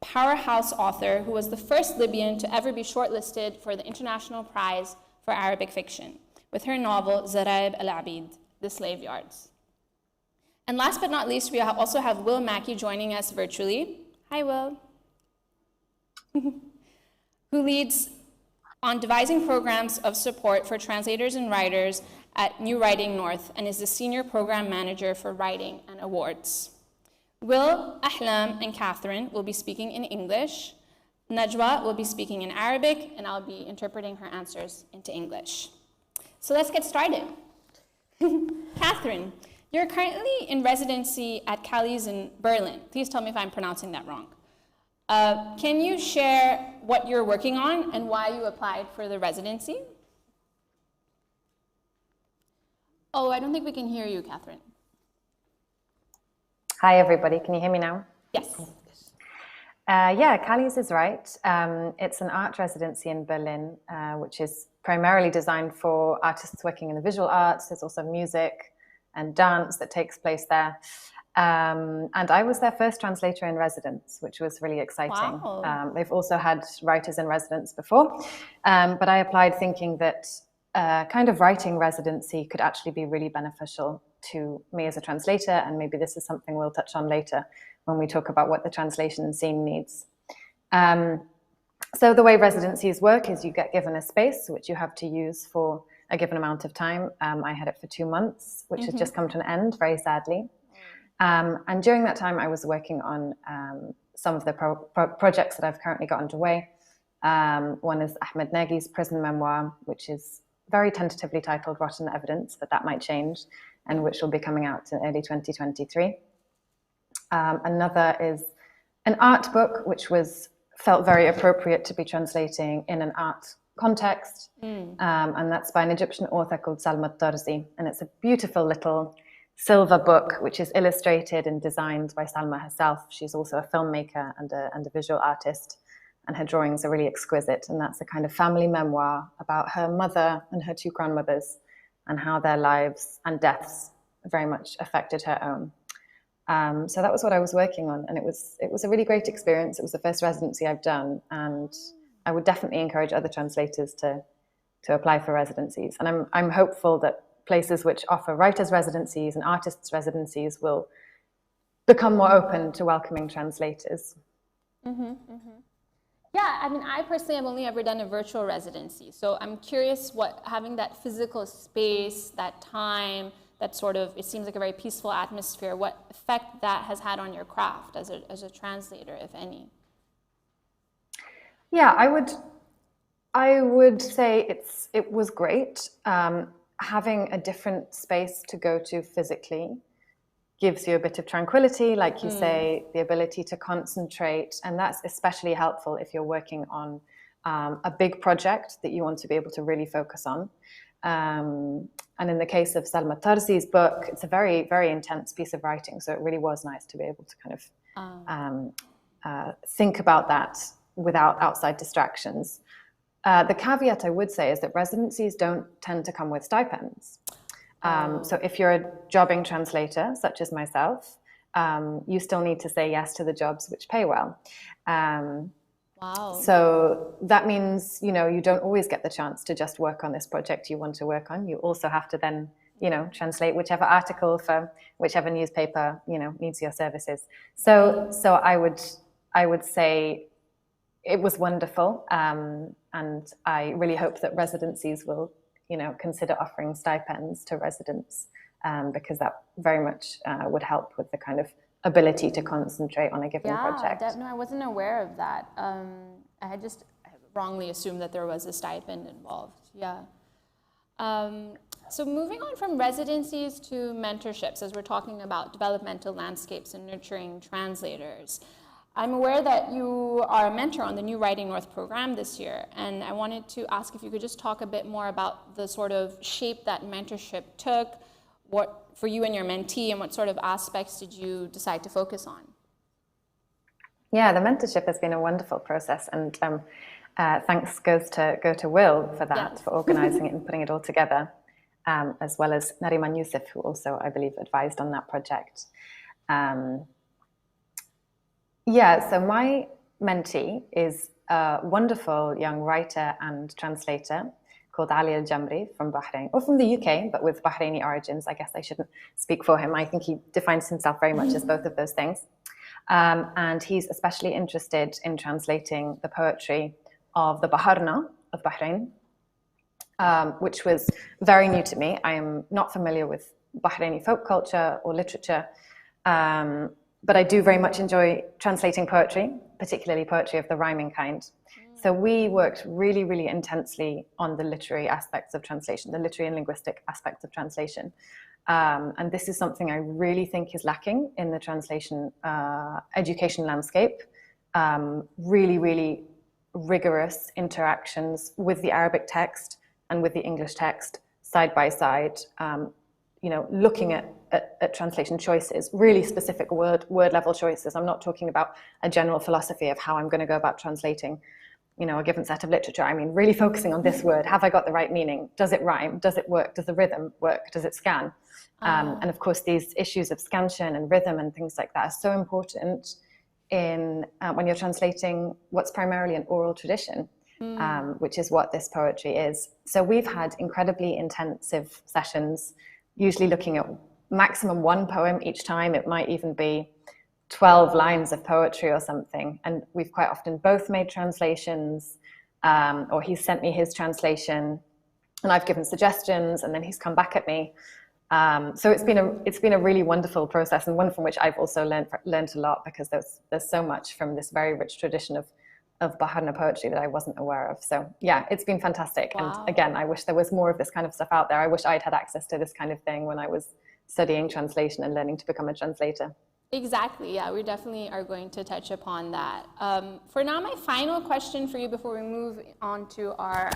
a powerhouse author who was the first Libyan to ever be shortlisted for the International Prize for Arabic Fiction with her novel Zaraib al-Abid, The Slave Yards. And last but not least, we also have Will Mackey joining us virtually. Hi, Will. Who leads on devising programs of support for translators and writers at New Writing North and is the Senior Program Manager for Writing and Awards. Will, Ahlam, and Catherine will be speaking in English. Najwa will be speaking in Arabic, and I'll be interpreting her answers into English. So let's get started. Catherine, you're currently in residency at Callies in Berlin. Please tell me if I'm pronouncing that wrong. Can you share what you're working on and why you applied for the residency? Oh, I don't think we can hear you, Catherine. Hi, everybody. Can you hear me now? Yes. Yeah, Callies is right. It's an art residency in Berlin, which is primarily designed for artists working in the visual arts. There's also music and dance that takes place there. And I was their first translator in residence, which was really exciting. Wow. They've also had writers in residence before, but I applied thinking that kind of writing residency could actually be really beneficial to me as a translator, and maybe this is something we'll touch on later when we talk about what the translation scene needs. So the way residencies work is you get given a space which you have to use for a given amount of time. I had it for 2 months, which has just come to an end, very sadly. And during that time, I was working on some of the projects that I've currently got underway. One is Ahmed Nagi's prison memoir, which is very tentatively titled Rotten Evidence, but that might change, and which will be coming out in early 2023. Another is an art book, which felt very appropriate to be translating in an art context. And that's by an Egyptian author called Salma Tarzi. And it's a beautiful little silver book, which is illustrated and designed by Salma herself. She's also a filmmaker and a visual artist, and her drawings are really exquisite. And that's a kind of family memoir about her mother and her 2 grandmothers and how their lives and deaths very much affected her own. So that was what I was working on, and it was a really great experience. It was the first residency I've done, and I would definitely encourage other translators to apply for residencies. And I'm hopeful that places which offer writers' residencies and artists' residencies will become more open to welcoming translators. Yeah, I mean, I personally have only ever done a virtual residency, so I'm curious what having that physical space, that time, that sort of, it seems like a very peaceful atmosphere, what effect that has had on your craft as a translator, if any. Yeah, I would say it was great. Having a different space to go to physically gives you a bit of tranquility, like you say, the ability to concentrate, and that's especially helpful if you're working on a big project that you want to be able to really focus on. And in the case of Salma Tarzi's book, it's a very, very intense piece of writing, so it really was nice to be able to kind of think about that without outside distractions. The caveat I would say is that residencies don't tend to come with stipends. So if you're a jobbing translator, such as myself, you still need to say yes to the jobs which pay well. Wow. So that means, you don't always get the chance to just work on this project you want to work on. You also have to then, translate whichever article for whichever newspaper, needs your services. So I would say it was wonderful. And I really hope that residencies will, consider offering stipends to residents, because that very much would help with the kind of ability to concentrate on a given project. No, I wasn't aware of that. I had just wrongly assumed that there was a stipend involved. Yeah. So moving on from residencies to mentorships, as we're talking about developmental landscapes and nurturing translators, I'm aware that you are a mentor on the New Writing North program this year, and I wanted to ask if you could just talk a bit more about the sort of shape that mentorship took, what for you and your mentee, and what sort of aspects did you decide to focus on? Yeah, the mentorship has been a wonderful process, and thanks go to Will for that, Yes. for organizing it and putting it all together, as well as Nariman Youssef, who also, I believe, advised on that project. So mentee is a wonderful young writer and translator called Ali Al-Jamri from Bahrain, or from the UK, but with Bahraini origins. I guess I shouldn't speak for him. I think he defines himself very much as both of those things. And he's especially interested in translating the poetry of the Baharna of Bahrain, which was very new to me. I am not familiar with Bahraini folk culture or literature, but I do very much enjoy translating poetry, particularly poetry of the rhyming kind. So we worked really, really intensely on the literary aspects of translation, the literary and linguistic aspects of translation. And this is something I really think is lacking in the translation education landscape. Really, really rigorous interactions with the Arabic text and with the English text side by side, looking at translation choices, really specific word level choices. I'm not talking about a general philosophy of how I'm going to go about translating a given set of literature. I mean, really focusing on this word. Have I got the right meaning? Does it rhyme? Does it work? Does the rhythm work? Does it scan? And of course, these issues of scansion and rhythm and things like that are so important in when you're translating what's primarily an oral tradition, which is what this poetry is. So we've had incredibly intensive sessions, usually looking at maximum one poem each time. It might even be 12 lines of poetry or something, and we've quite often both made translations, or he's sent me his translation and I've given suggestions and then he's come back at me. So it's been a really wonderful process, and one from which I've also learned a lot, because there's so much from this very rich tradition of Baharna poetry that I wasn't aware of. So yeah, it's been fantastic. Wow. And again, I wish there was more of this kind of stuff out there. I wish I'd had access to this kind of thing when I was studying translation and learning to become a translator. Exactly, yeah, we definitely are going to touch upon that. For now, my final question for you before we move on to our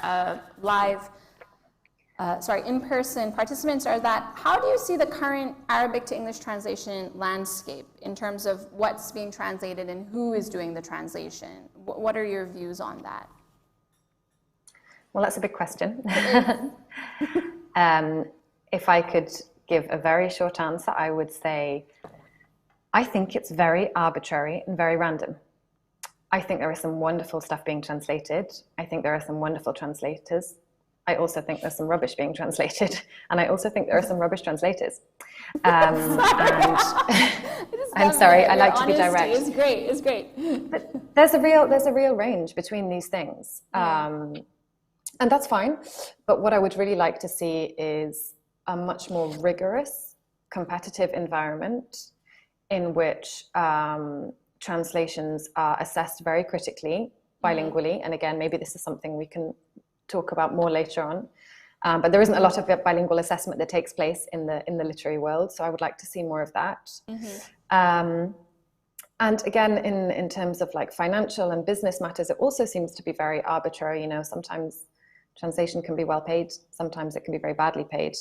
in-person participants are that, how do you see the current Arabic to English translation landscape in terms of what's being translated and who is doing the translation? What are your views on that? Well, that's a big question. If I could give a very short answer, I would say, I think it's very arbitrary and very random. I think there is some wonderful stuff being translated. I think there are some wonderful translators. I also think there's some rubbish being translated. And I also think there are some rubbish translators. I'm sorry, I like to be direct. It's great. But there's a real range between these things. And that's fine. But what I would really like to see is a much more rigorous, competitive environment in which translations are assessed very critically, bilingually. And again, maybe this is something we can talk about more later on. But there isn't a lot of bilingual assessment that takes place in the literary world. So I would like to see more of that. And again, in terms of like financial and business matters, it also seems to be very arbitrary. Sometimes translation can be well paid, sometimes it can be very badly paid.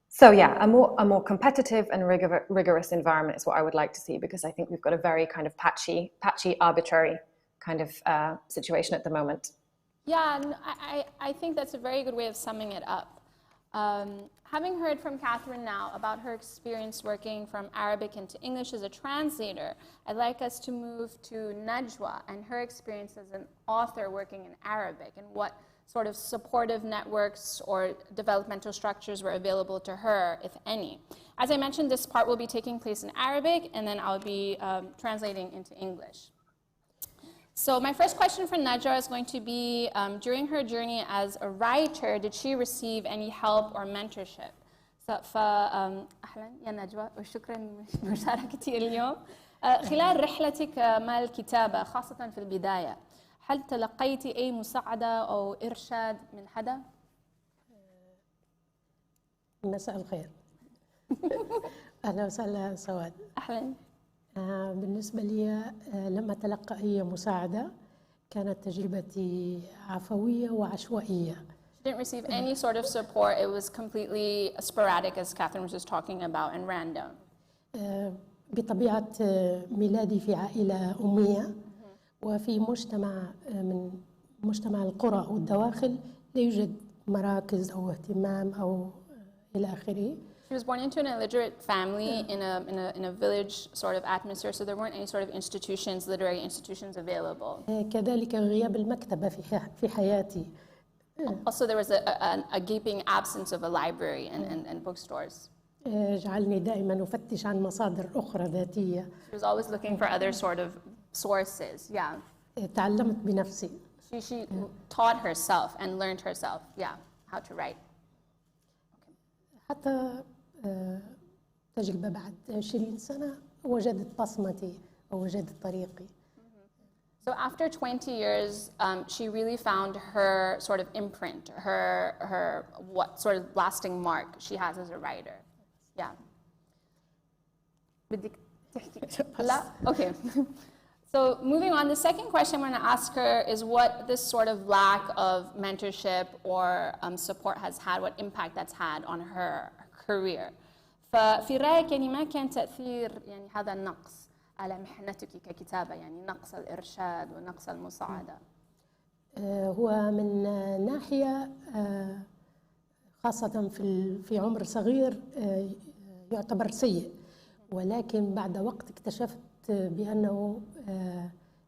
So yeah, a more competitive and rigorous environment is what I would like to see, because I think we've got a very kind of patchy, arbitrary kind of situation at the moment. Yeah, I think that's a very good way of summing it up. Having heard from Catherine now about her experience working from Arabic into English as a translator, I'd like us to move to Najwa and her experience as an author working in Arabic, and what sort of supportive networks or developmental structures were available to her, if any. As I mentioned, this part will be taking place in Arabic, and then I'll be translating into English. So my first question for Najwa is going to be, during her journey as a writer, did she receive any help or mentorship? أهلا يا نجوى وشكرا لمشاركتي اليوم. خلال رحلتك مع الكتابة خاصة في البداية، هل تلقيتي أي مساعدة أو إرشاد من حدا؟ مساء الخير. أهلا وسهلا سواد. أهلا. بالنسبة لي لم أتلقى أي مساعدة، كانت تجربتي عفوية وعشوائية. She didn't receive any sort of support. It was completely sporadic, as Catherine was just talking about, and random. بطبيعة ميلادي في عائلة أمية، وفي مجتمع من مجتمع القرى والدواخل لا يوجد مراكز أو اهتمام أو إلى آخره. She was born into an illiterate family in a village sort of atmosphere, so there weren't any sort of institutions, literary institutions available. كذلك غياب المكتبة في حياتي. Also, there was a gaping absence of a library and bookstores. جعلني دائما أفتش عن مصادر أخرى ذاتية. She was always looking for other sort of sources. Yeah. تعلمت بنفسي. She taught herself and learned herself. Yeah, how to write. حتى تجربة بعد 20 سنة وجدت بصمتي أو وجدت طريقي. So after 20 years, she really found her sort of imprint, her what sort of lasting mark she has as a writer. Yeah. بدك تحكي؟ لا? Okay. So moving on, the second question I'm going to ask her is what this sort of lack of mentorship or support has had, what impact that's had on her career. ففي رأيك يعني ما كان تأثير يعني هذا النقص على محنتك ككتابة، يعني نقص الإرشاد ونقص المساعدة؟ هو من ناحية خاصة في عمر صغير يعتبر سيء، ولكن بعد وقت اكتشفت بأنه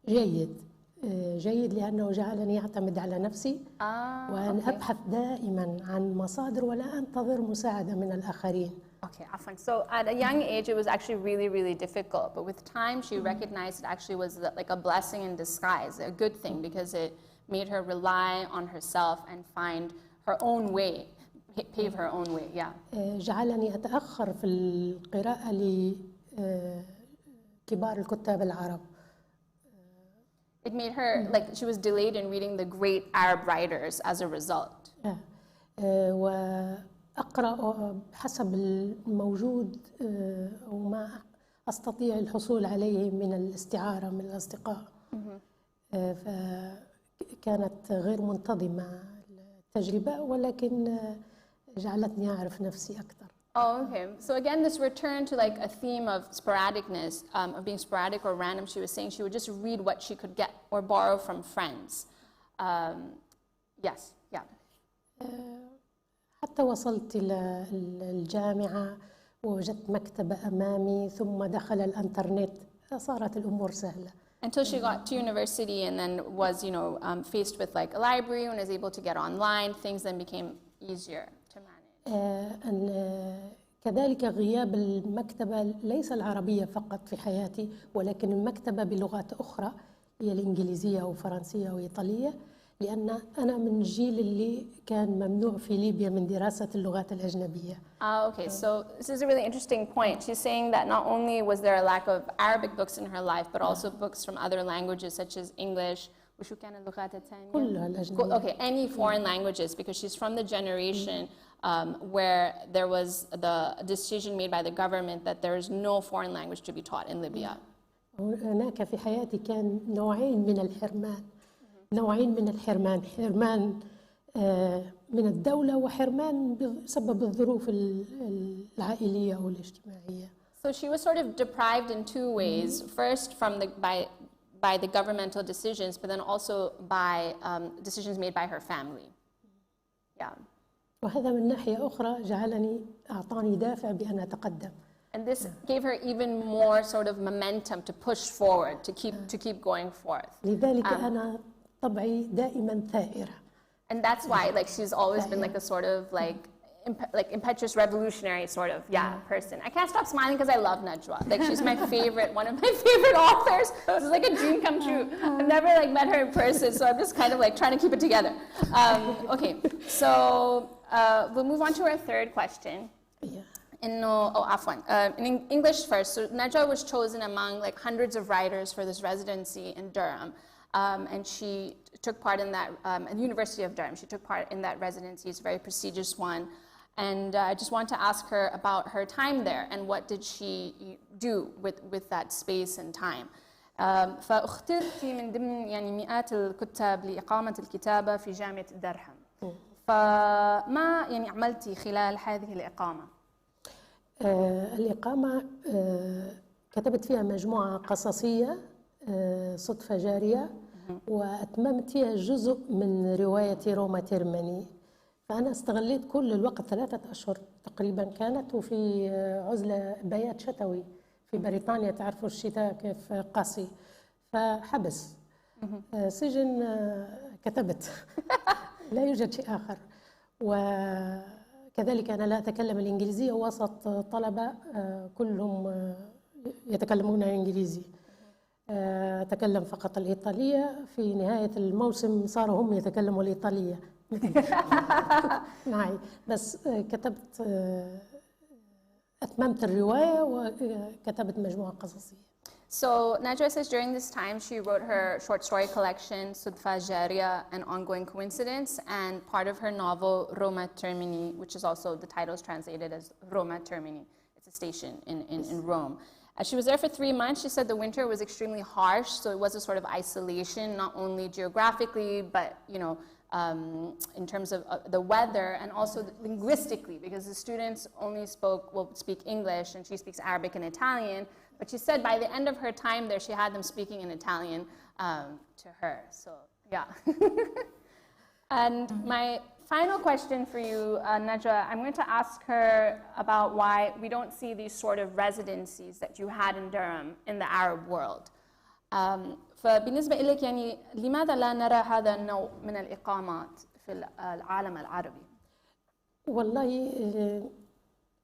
جيد لأنه جعلني أعتمد على نفسي وأن أبحث دائما عن مصادر ولا أنتظر مساعدة من الآخرين. Okay, عفوا. So at a young age, it was actually really, really difficult. But with time, she recognized it actually was like a blessing in disguise, a good thing, because it made her rely on herself and find her own way, pave her own way. Yeah. جعلني أتأخر في القراءة لكبار الكتاب العرب. It made her like she was delayed in reading the great Arab writers as a result. وأقرأ حسب الموجود أو ما أستطيع الحصول عليه من الاستعارة من الأصدقاء. فكانت غير منتظمة التجربة ولكن جعلتني أعرف نفسي أكثر. Oh, okay. So again, this return to like a theme of sporadicness, of being sporadic or random. She was saying she would just read what she could get or borrow from friends. Yes, yeah. حتى وصلت إلى الجامعة ووجدت مكتبة أمامي ثم دخل الإنترنت صارت الأمور سهلة. Until she got to university and then was, you know, faced with like a library and was able to get online, things then became easier to manage. كذلك غياب المكتبة ليس العربية فقط في حياتي ولكن المكتبة بلغات أخرى هي الإنجليزية وفرنسية وإيطالية لأن أنا من الجيل اللي كان ممنوع في ليبيا من دراسة اللغات الأجنبية. Okay, so this is a really interesting point. She's saying that not only was there a lack of Arabic books in her life, but also books from other languages such as English. وشو كان اللغات الثانية؟ كلها الأجنبية. Okay, any foreign languages because she's from the generation where there was the decision made by the government that there is no foreign language to be taught in Libya. هناك في حياتي كان نوعين من الحرمان. حرمان من الدولة وحرمان بسبب الظروف العائلية أو الاجتماعية. So she was sort of deprived in two ways. First, by the governmental decisions, but then also by decisions made by her family. Yeah. وهذا من ناحية أخرى أعطاني دافع بأن أتقدم. And this gave her even more sort of momentum to push forward, to keep going forth. لذلك أنا طبعي دائما ثائرة. And that's why, like, she's always been like a sort of like impetuous, revolutionary sort of person. I can't stop smiling because I love Najwa. Like, she's my favorite, one of my favorite authors. This is like a dream come true. I've never like met her in person, so I'm just kind of like trying to keep it together. Okay, so we'll move on to our third question. In English first. So Najwa was chosen among like hundreds of writers for this residency in Durham. And she took part in that, at the University of Durham. She took part in that residency. It's a very prestigious one. And I just want to ask her about her time there and what did she do with that space and time. فاخترت من ضمن يعني مئات الكتاب لإقامة الكتابة في جامعة درهم. فما يعني عملتي خلال هذه الإقامة؟ الإقامة كتبت فيها مجموعة قصصية صدفة جارية وأتممت فيها جزء من رواية روما تيرماني فأنا استغليت كل الوقت 3 أشهر تقريبا كانت، وفي عزلة بيات شتوي في بريطانيا، تعرفوا الشتاء كيف قاسي، فحبس سجن. كتبت لا يوجد شيء آخر. وكذلك أنا لا أتكلم الإنجليزية وسط طلبة كلهم يتكلمون الإنجليزي. أتكلم فقط الإيطالية. في نهاية الموسم صاروا هم يتكلموا الإيطالية معي. بس كتبت، أتممت الرواية وكتبت مجموعة قصصية. So Najwa says during this time she wrote her short story collection Sudfa Jariya, An Ongoing Coincidence, and part of her novel Roma Termini, which is also, the title is translated as Roma Termini. It's a station in Rome. She was there for 3 months. She said the winter was extremely harsh, so it was a sort of isolation, not only geographically, but in terms of the weather, and also linguistically, because the students only speak English, and she speaks Arabic and Italian. But she said by the end of her time there, she had them speaking in Italian to her. So, yeah. And my final question for you, Najwa, I'm going to ask her about why we don't see these sort of residencies that you had in Durham in the Arab world. فبالنسبة لك يعني لماذا لا نرى هذا النوع من الإقامات في العالم العربي؟ والله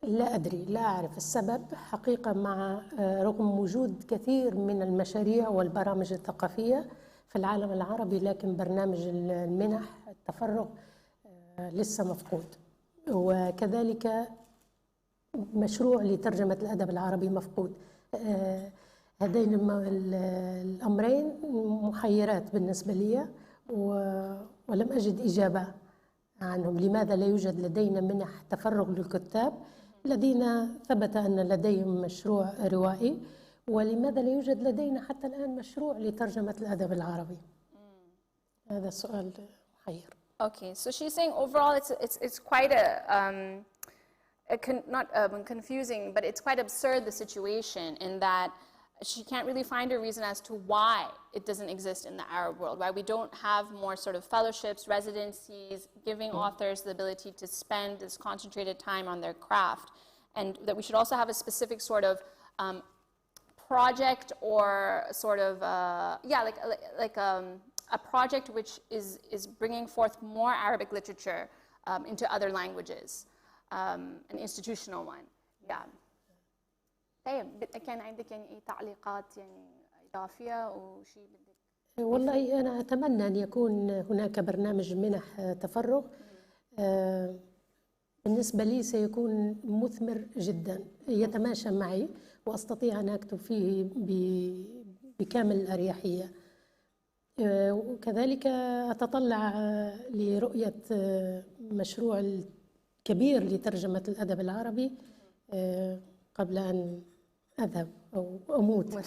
لا أدري، لا أعرف السبب حقيقة، مع رغم وجود كثير من المشاريع والبرامج الثقافية في العالم العربي، لكن برنامج المنح التفرغ لسه مفقود. وكذلك مشروع لترجمة الأدب العربي مفقود. هذين الأمرين محيرات بالنسبة لي، ولم أجد إجابة عنهم. لماذا لا يوجد لدينا منح تفرغ للكتاب الذين ثبت أن لديهم مشروع روائي، ولماذا لا يوجد لدينا حتى الآن مشروع لترجمة الأدب العربي؟ هذا السؤال محير. Okay, so she's saying overall it's quite not confusing, but it's quite absurd, the situation, in that she can't really find a reason as to why it doesn't exist in the Arab world, why we don't have more sort of fellowships, residencies, giving authors the ability to spend this concentrated time on their craft, and that we should also have a specific sort of project or sort of, a project which is bringing forth more Arabic literature into other languages, an institutional one. Yeah. طيب كان عندك يعني أي تعليقات يعني إضافية أو شيء بدك؟ والله أنا أتمنى أن يكون هناك برنامج منح تفرغ. بالنسبة لي سيكون مثمر جدا، يتماشى معي وأستطيع أن أكتب فيه بكامل الأريحية. وكذلك أتطلع لرؤية مشروع كبير لترجمة الأدب العربي قبل أن أذهب أو أموت.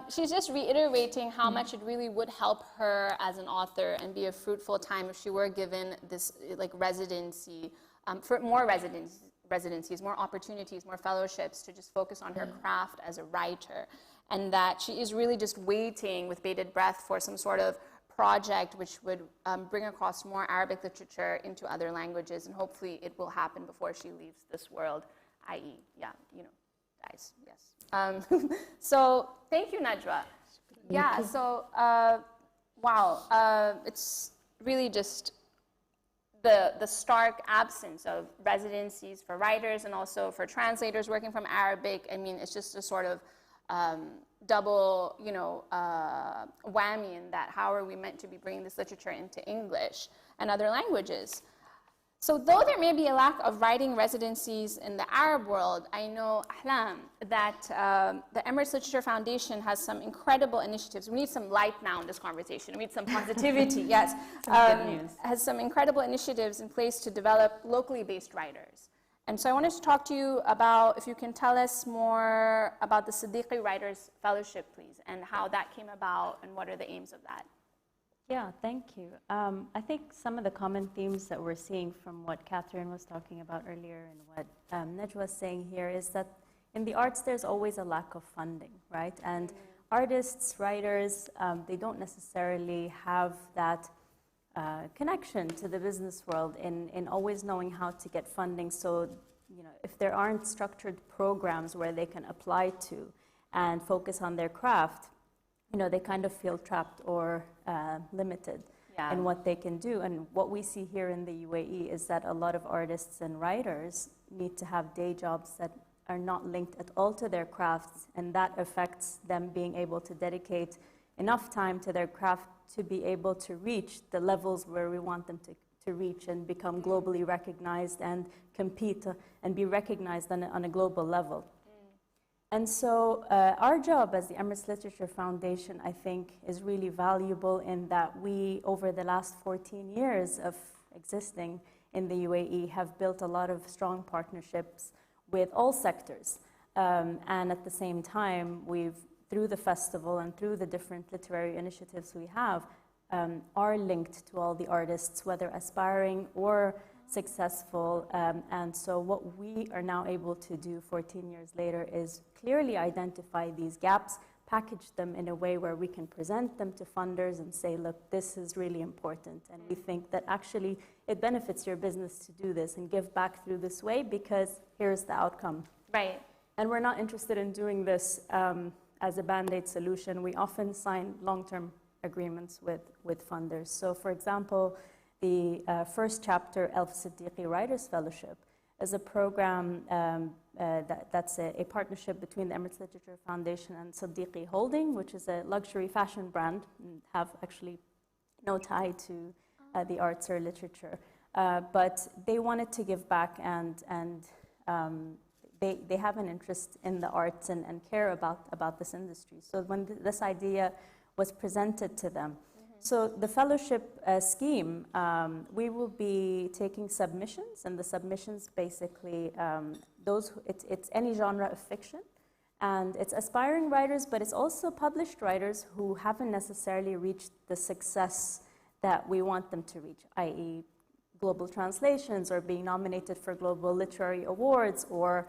She's just reiterating how much it really would help her as an author and be a fruitful time if she were given this residency, for more residencies, more opportunities, more fellowships to just focus on her craft as a writer, and that she is really just waiting with bated breath for some sort of project which would bring across more Arabic literature into other languages, and hopefully it will happen before she leaves this world, i.e., dies, yes. So thank you, Najwa. Yeah, so, wow, it's really just the stark absence of residencies for writers and also for translators working from Arabic. I mean, it's just a sort of double, whammy in that how are we meant to be bringing this literature into English and other languages? So though there may be a lack of writing residencies in the Arab world, I know, Ahlam, that the Emirates Literature Foundation has some incredible initiatives. We need some light now in this conversation. We need some positivity, yes. Good news. Has some incredible initiatives in place to develop locally based writers. And so I wanted to talk to you about, if you can tell us more about the Siddiqui Writers Fellowship, please, and how that came about and what are the aims of that. Yeah, thank you. I think some of the common themes that we're seeing from what Catherine was talking about earlier and what Najwa was saying here is that in the arts there's always a lack of funding, right? And artists, writers, they don't necessarily have that connection to the business world in always knowing how to get funding. So, you know, if there aren't structured programs where they can apply to and focus on their craft, you know, they kind of feel trapped or limited in what they can do. And what we see here in the UAE is that a lot of artists and writers need to have day jobs that are not linked at all to their crafts, and that affects them being able to dedicate enough time to their craft to be able to reach the levels where we want them to reach and become globally recognized and compete and be recognized on a global level. And so our job as the Emirates Literature Foundation, I think, is really valuable in that we, over the last 14 years of existing in the UAE, have built a lot of strong partnerships with all sectors. And at the same time, we've, through the festival and through the different literary initiatives we have, are linked to all the artists, whether aspiring or successful. And so what we are now able to do 14 years later is clearly identify these gaps, package them in a way where we can present them to funders and say, look, this is really important. And we think that actually it benefits your business to do this and give back through this way because here's the outcome. Right. And we're not interested in doing this as a Band-Aid solution. We often sign long-term agreements with funders. So for example, the first chapter, Siddiqui Writers Fellowship, is a program that's a partnership between the Emirates Literature Foundation and Siddiqui Holding, which is a luxury fashion brand, and have actually no tie to the arts or literature. But they wanted to give back, and they have an interest in the arts and care about this industry. So when this idea was presented to them, so the fellowship scheme, we will be taking submissions, and the submissions basically, it's any genre of fiction, and it's aspiring writers, but it's also published writers who haven't necessarily reached the success that we want them to reach, i.e. global translations or being nominated for global literary awards or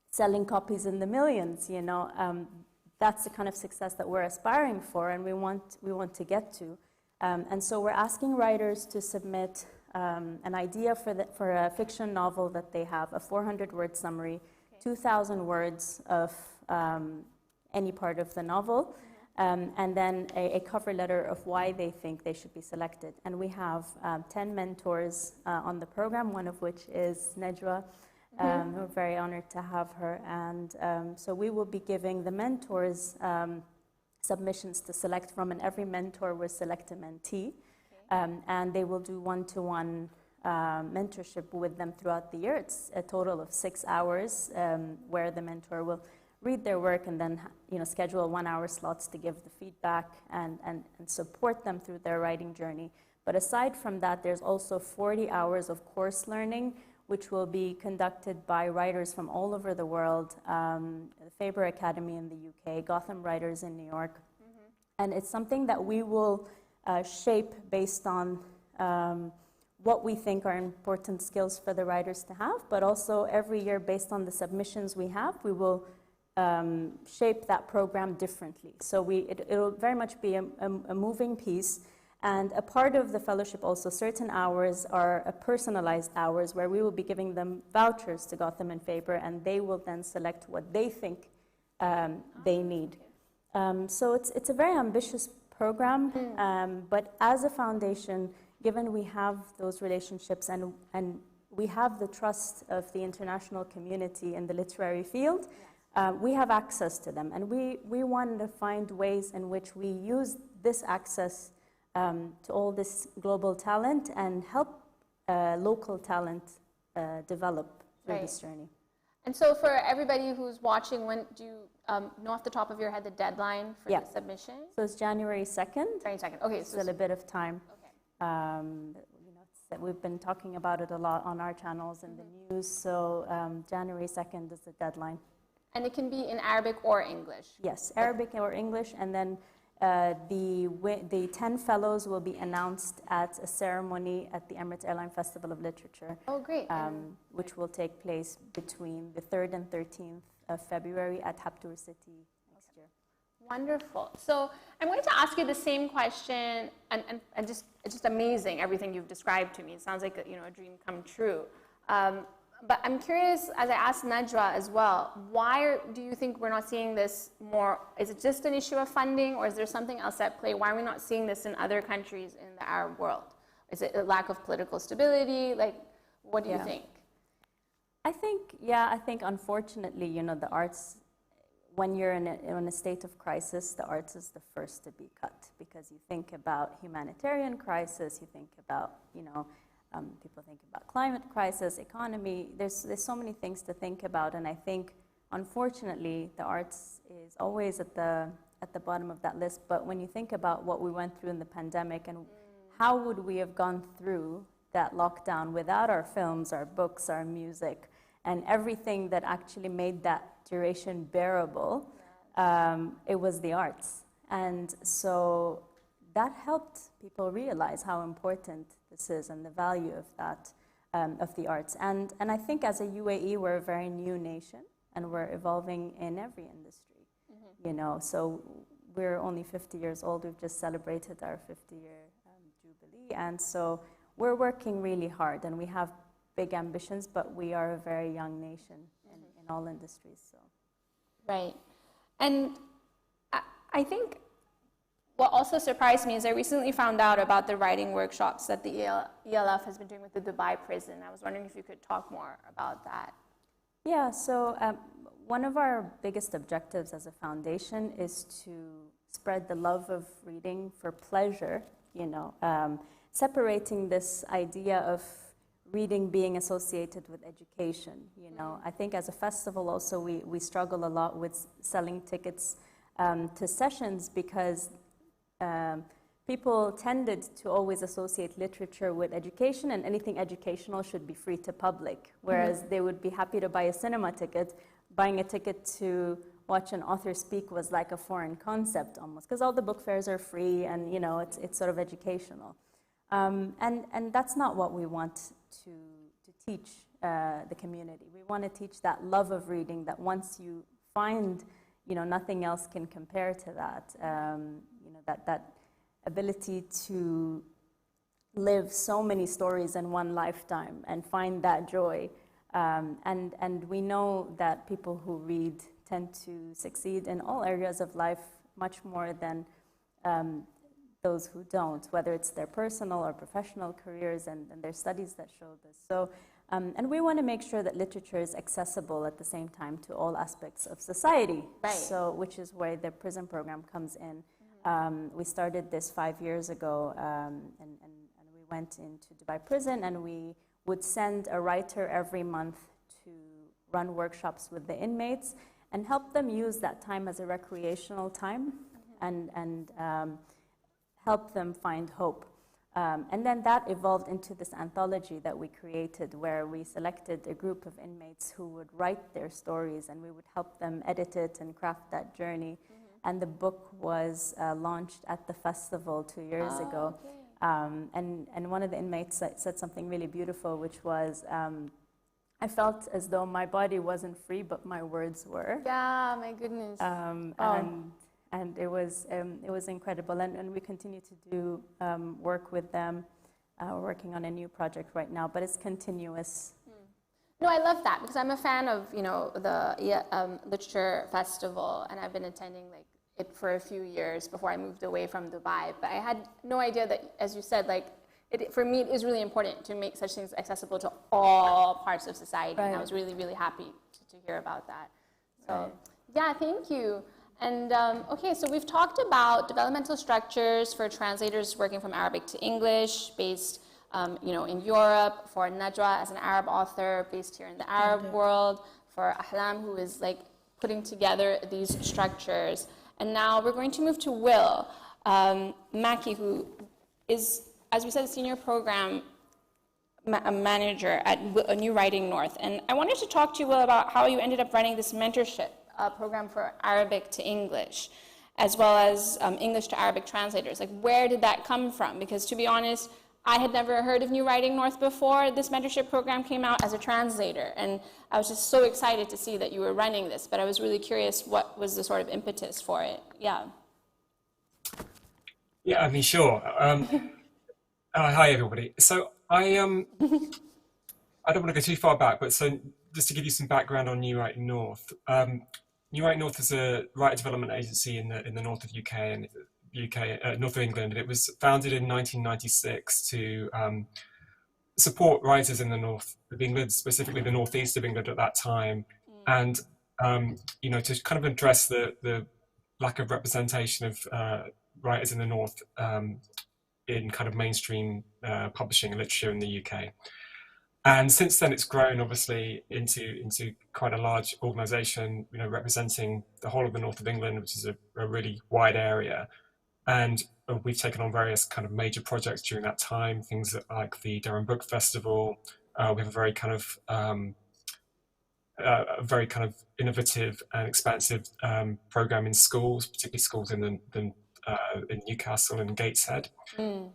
selling copies in the millions, you know. That's the kind of success that we're aspiring for and we want to get to. And so we're asking writers to submit an idea for a fiction novel that they have, a 400-word summary, 2,000 words of any part of the novel, and then a cover letter of why they think they should be selected. And we have 10 mentors on the program, one of which is Najwa. We're very honored to have her. And so we will be giving the mentors submissions to select from, and every mentor will select a mentee. And they will do one-to-one mentorship with them throughout the year. It's a total of 6 hours where the mentor will read their work and then schedule 1-hour slots to give the feedback and support them through their writing journey. But aside from that, there's also 40 hours of course learning, which will be conducted by writers from all over the world, the Faber Academy in the UK, Gotham Writers in New York. And it's something that we will shape based on what we think are important skills for the writers to have, but also every year based on the submissions we have, we will shape that program differently. So it'll very much be a moving piece. And a part of the fellowship also, certain hours are personalized hours where we will be giving them vouchers to Gotham and Faber, and they will then select what they think they need. So it's a very ambitious program, but as a foundation, given we have those relationships and we have the trust of the international community in the literary field, we have access to them. And we wanted to find ways in which we use this access to all this global talent and help local talent develop through this journey. And so for everybody who's watching, when do you know off the top of your head the deadline for the submission? So it's January 2nd. January 2nd, okay. So still a bit of time. Okay. We've been talking about it a lot on our channels in the news, so January 2nd is the deadline. And it can be in Arabic or English? Yes, Arabic or English, and then the 10 fellows will be announced at a ceremony at the Emirates Airline Festival of Literature. Oh, great. Which will take place between the 3rd and 13th of February at Habtoor City next year. Wonderful. So I'm going to ask you the same question, and just it's just amazing everything you've described to me. It sounds like a dream come true. But I'm curious, as I asked Najwa as well, why do you think we're not seeing this more? Is it just an issue of funding, or is there something else at play? Why are we not seeing this in other countries in the Arab world? Is it a lack of political stability? Like, what do you think? I think unfortunately, the arts, when you're in a state of crisis, the arts is the first to be cut, because you think about humanitarian crisis, you think about, people think about climate crisis, economy. There's so many things to think about, and I think, unfortunately, the arts is always at the bottom of that list. But when you think about what we went through in the pandemic, and how would we have gone through that lockdown without our films, our books, our music, and everything that actually made that duration bearable, it was the arts. And so that helped people realize how important this is and the value of that, of the arts. And I think as a UAE, we're a very new nation, and we're evolving in every industry, So we're only 50 years old. We've just celebrated our 50-year jubilee. And so we're working really hard, and we have big ambitions, but we are a very young nation in all industries. So. Right. And I think what also surprised me is I recently found out about the writing workshops that the ELF has been doing with the Dubai prison. I was wondering if you could talk more about that. Yeah, so one of our biggest objectives as a foundation is to spread the love of reading for pleasure, separating this idea of reading being associated with education. I think as a festival also we struggle a lot with selling tickets to sessions, because people tended to always associate literature with education, and anything educational should be free to public, whereas they would be happy to buy a cinema ticket. Buying a ticket to watch an author speak was like a foreign concept almost, because all the book fairs are free, and it's sort of educational. And that's not what we want to teach the community. We want to teach that love of reading, that once you find, nothing else can compare to that. That ability to live so many stories in one lifetime and find that joy. And we know that people who read tend to succeed in all areas of life much more than those who don't, whether it's their personal or professional careers, and there's studies that show this. So, and we want to make sure that literature is accessible at the same time to all aspects of society. Right. So, which is where the prison program comes in. We started this 5 years ago, and we went into Dubai prison, and we would send a writer every month to run workshops with the inmates and help them use that time as a recreational time, and help them find hope. And then that evolved into this anthology that we created, where we selected a group of inmates who would write their stories, and we would help them edit it and craft that journey. And the book was launched at the festival 2 years ago. Okay. And one of the inmates said something really beautiful, which was, I felt as though my body wasn't free, but my words were. Yeah, my goodness. And it was incredible. And we continue to do work with them. We're working on a new project right now, but it's continuous. No, I love that, because I'm a fan of the literature festival, and I've been attending it for a few years before I moved away from Dubai. But I had no idea that, as you said, for me it is really important to make such things accessible to all parts of society. Right. And I was really, really happy to hear about that. So, right. Yeah, thank you. And okay, so we've talked about developmental structures for translators working from Arabic to English, based in Europe, for Najwa as an Arab author based here in the Arab world, for Ahlam, who is putting together these structures. And now we're going to move to Will Mackey, who is, as we said, a senior program manager at New Writing North. And I wanted to talk to you, Will, about how you ended up running this mentorship program for Arabic to English, as well as English to Arabic translators. Where did that come from? Because to be honest, I had never heard of New Writing North before this mentorship program came out as a translator, and I was just so excited to see that you were running this, but I was really curious what was the sort of impetus for it. Yeah. Yeah, I mean, sure. Hi, everybody. So I don't want to go too far back, but so just to give you some background on New Writing North. New Writing North is a writer development agency in the north of UK and north of England, and it was founded in 1996 to support writers in the north of England, specifically the northeast of England at that time, and you know, to kind of address the lack of representation of writers in the north in kind of mainstream publishing and literature in the UK. And since then, it's grown obviously into quite a large organisation, you know, representing the whole of the north of England, which is a really wide area. And we've taken on various kind of major projects during that time, things like the Durham Book Festival. We have a very kind of innovative and expansive program in schools, particularly schools in Newcastle and Gateshead.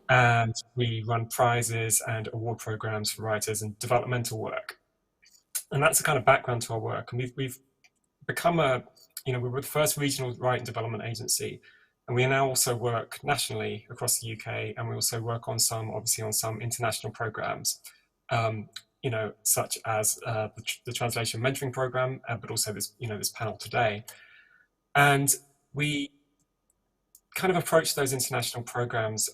And we run prizes and award programs for writers and developmental work. And that's the kind of background to our work. And we've become we were the first regional writing development agency. And we now also work nationally across the UK, and we also work on some international programs, you know, such as the translation mentoring program, but also this panel today. And we kind of approach those international programs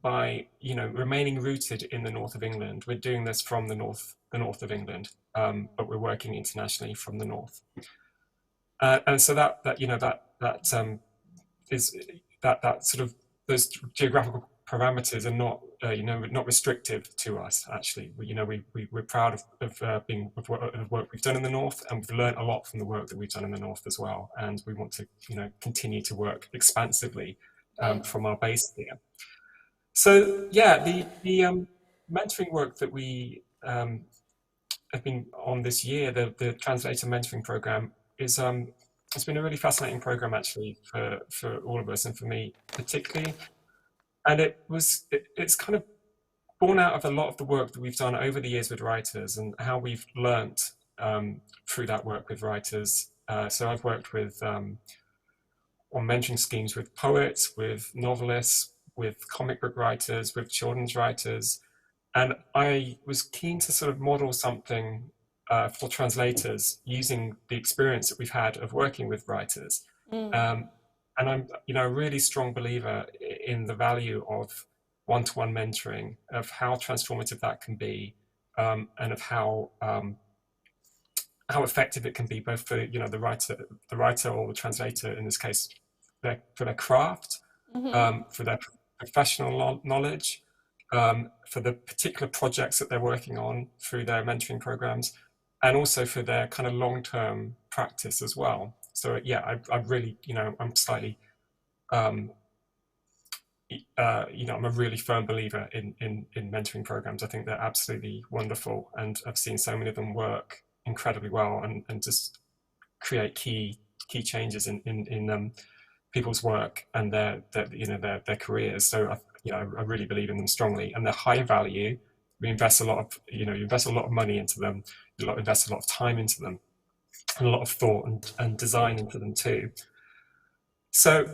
by, you know, remaining rooted in the north of England. We're doing this from the north of England, but we're working internationally from the north. And so that sort of those geographical parameters are not not restrictive to us. Actually, we're proud of work we've done in the north, and we've learned a lot from the work that we've done in the north as well. And we want to continue to work expansively from our base here. So yeah, the mentoring work that we have been on this year, the Translator mentoring program, is it's been a really fascinating program actually for all of us, and for me particularly. And it's kind of born out of a lot of the work that we've done over the years with writers and how we've learnt through that work with writers. So I've worked with on mentoring schemes with poets, with novelists, with comic book writers, with children's writers. And I was keen to sort of model something for translators using the experience that we've had of working with writers. And I'm a really strong believer in the value of one-to-one mentoring, of how transformative that can be, and of how effective it can be both for the writer or the translator in this case, for their craft, for their professional knowledge, for the particular projects that they're working on through their mentoring programs, and also for their kind of long-term practice as well. So yeah, I really, I'm slightly, I'm a really firm believer in mentoring programs. I think they're absolutely wonderful, and I've seen so many of them work incredibly well and just create key changes in people's work and their careers. So I really believe in them strongly, and they're high value. We invest a lot of, you invest a lot of money into them, invest a lot of time into them, and a lot of thought and design into them too. So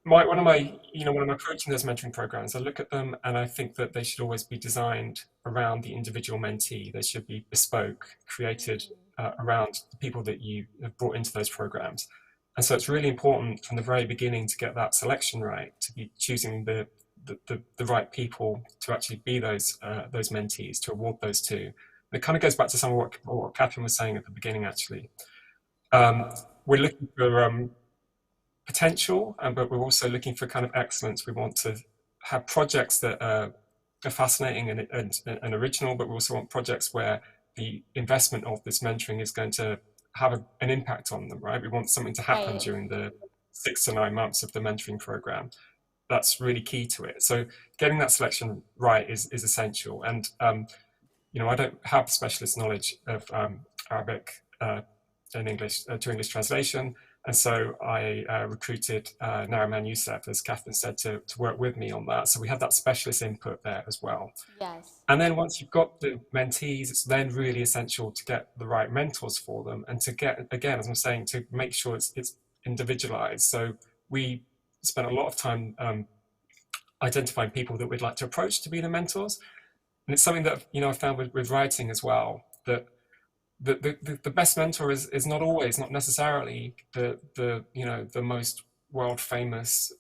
when I'm approaching those mentoring programs, I look at them and I think that they should always be designed around the individual mentee. They should be bespoke, created around the people that you have brought into those programs. And so it's really important from the very beginning to get that selection right, to be choosing the right people to actually be those mentees, to award those to. And it kind of goes back to some of what Catherine was saying at the beginning, actually. We're looking for potential, but we're also looking for kind of excellence. We want to have projects that are fascinating and original, but we also want projects where the investment of this mentoring is going to have an impact on them, right? We want something to happen during the 6 to 9 months of the mentoring program. That's really key to it. So getting that selection right is essential. And I don't have specialist knowledge of Arabic and English to English translation, And so I recruited Nariman Youssef, as Catherine said, to work with me on that. So we had that specialist input there as well. Yes. And then once you've got the mentees, it's then really essential to get the right mentors for them, and to get, again, as I'm saying, to make sure it's individualized. So we spent a lot of time identifying people that we'd like to approach to be the mentors. And it's something that, I found with writing as well, that the best mentor is not necessarily the most world famous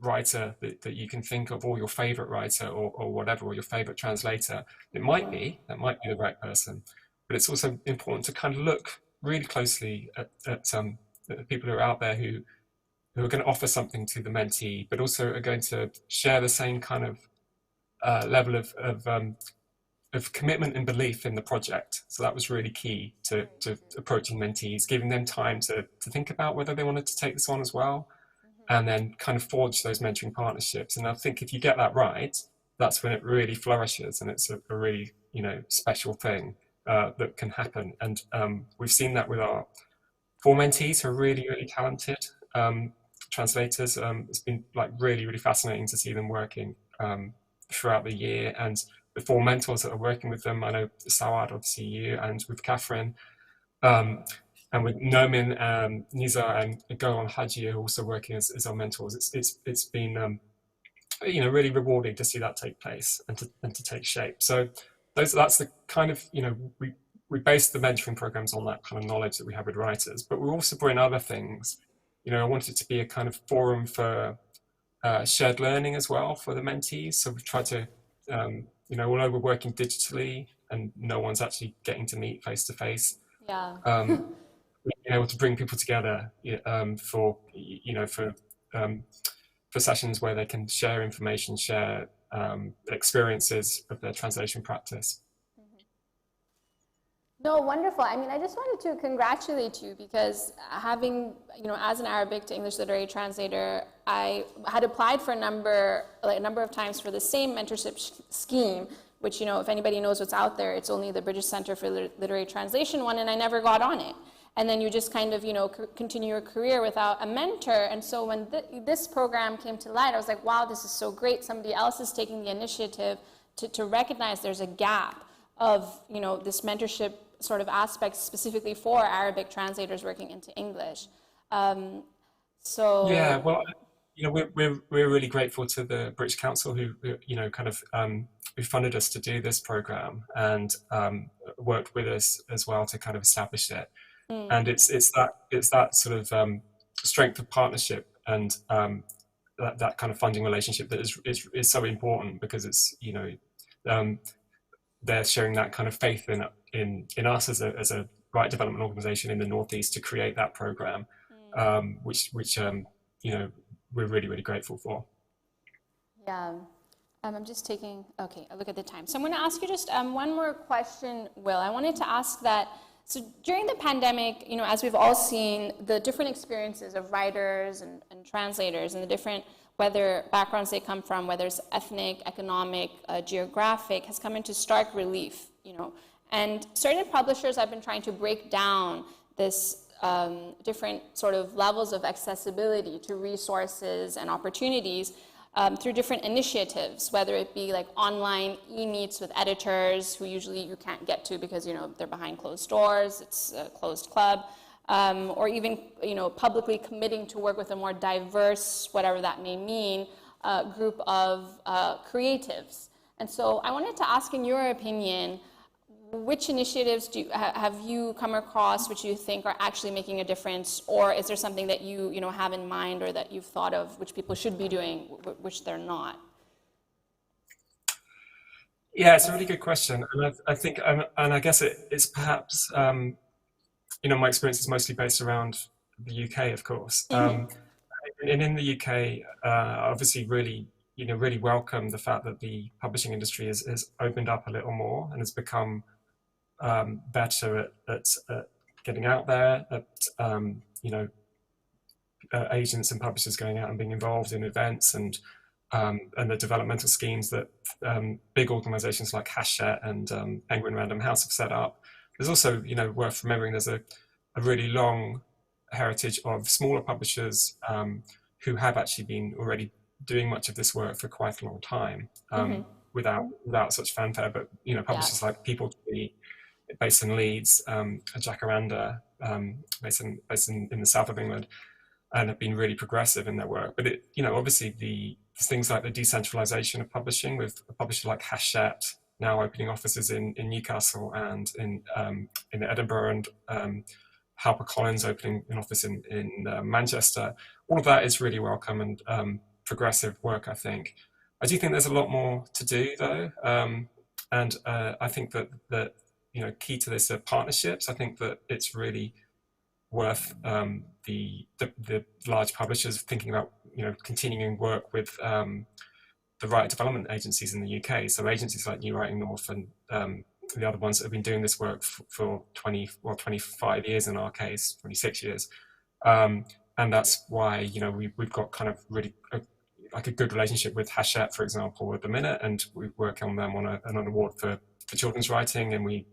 writer that you can think of, or your favorite writer, or whatever, or your favorite translator. That might be the right person, but it's also important to kind of look really closely at the people who are out there who are going to offer something to the mentee, but also are going to share the same kind of level of commitment and belief in the project. So that was really key to approaching mentees, giving them time to think about whether they wanted to take this on as well, and then kind of forge those mentoring partnerships. And I think if you get that right, that's when it really flourishes, and it's a really special thing that can happen. And we've seen that with our 4 mentees who are really, really talented translators. It's been really, really fascinating to see them working throughout the year. And the 4 mentors that are working with them, I know Sawad, obviously you, and with Catherine, and with Nomin, Nizar, and Gohan Haji are also working as our mentors. It's been really rewarding to see that take place and to take shape. So that's the kind of we base the mentoring programs on that kind of knowledge that we have with writers, but we also bring other things. I want it to be a kind of forum for shared learning as well for the mentees. So we've tried to, although we're working digitally and no one's actually getting to meet face to face, we've been able to bring people together for sessions where they can share information, share experiences of their translation practice. No, wonderful. I mean, I just wanted to congratulate you, because having, as an Arabic to English literary translator, I had applied for a number of times for the same mentorship scheme, which, if anybody knows what's out there, it's only the British Center for Literary Translation one, and I never got on it. And then you just kind of, continue your career without a mentor. And so when this program came to light, I was like, wow, this is so great. Somebody else is taking the initiative to recognize there's a gap of, this mentorship sort of aspects specifically for Arabic translators working into English. Yeah, well, we're really grateful to the British Council who who funded us to do this program, and worked with us as well to kind of establish it. And it's that sort of strength of partnership and that kind of funding relationship that is so important, because it's they're sharing that kind of faith in us as a right development organization in the Northeast to create that program, which we're really, really grateful for. Yeah. I'm just taking a look at the time. So I'm going to ask you just one more question, Will. I wanted to ask that, so during the pandemic, as we've all seen, the different experiences of writers and translators, and the different, whether backgrounds they come from, whether it's ethnic, economic, geographic, has come into stark relief, And certain publishers have been trying to break down this different sort of levels of accessibility to resources and opportunities through different initiatives, whether it be like online e-meets with editors who usually you can't get to because they're behind closed doors, it's a closed club, or even publicly committing to work with a more diverse, whatever that may mean, group of creatives. And so I wanted to ask, in your opinion, which initiatives have you come across which you think are actually making a difference, or is there something that you have in mind or that you've thought of which people should be doing which they're not? Yeah, it's a really good question, and I think, and I guess it's perhaps my experience is mostly based around the UK, of course, and in the UK, obviously, really welcome the fact that the publishing industry has opened up a little more and has become better at getting out there, at agents and publishers going out and being involved in events and the developmental schemes that big organisations like Hachette and Penguin Random House have set up. There's also, worth remembering, there's a really long heritage of smaller publishers who have actually been already doing much of this work for quite a long time without such fanfare. But publishers like People Tree, based in Leeds, Jacaranda, based in the south of England, and have been really progressive in their work. But obviously things like the decentralization of publishing, with a publisher like Hachette now opening offices in Newcastle and in Edinburgh, and HarperCollins opening an office in Manchester. All of that is really welcome and progressive work, I think. I do think there's a lot more to do, though, and I think that key to this are partnerships. I think that it's really worth the large publishers thinking about continuing work with the writer development agencies in the UK. So agencies like New Writing North and the other ones that have been doing this work for 25 years in our case, 26 years. And that's why we've got kind of really a good relationship with Hachette, for example, at the minute, and we work on them on an award for children's writing, and we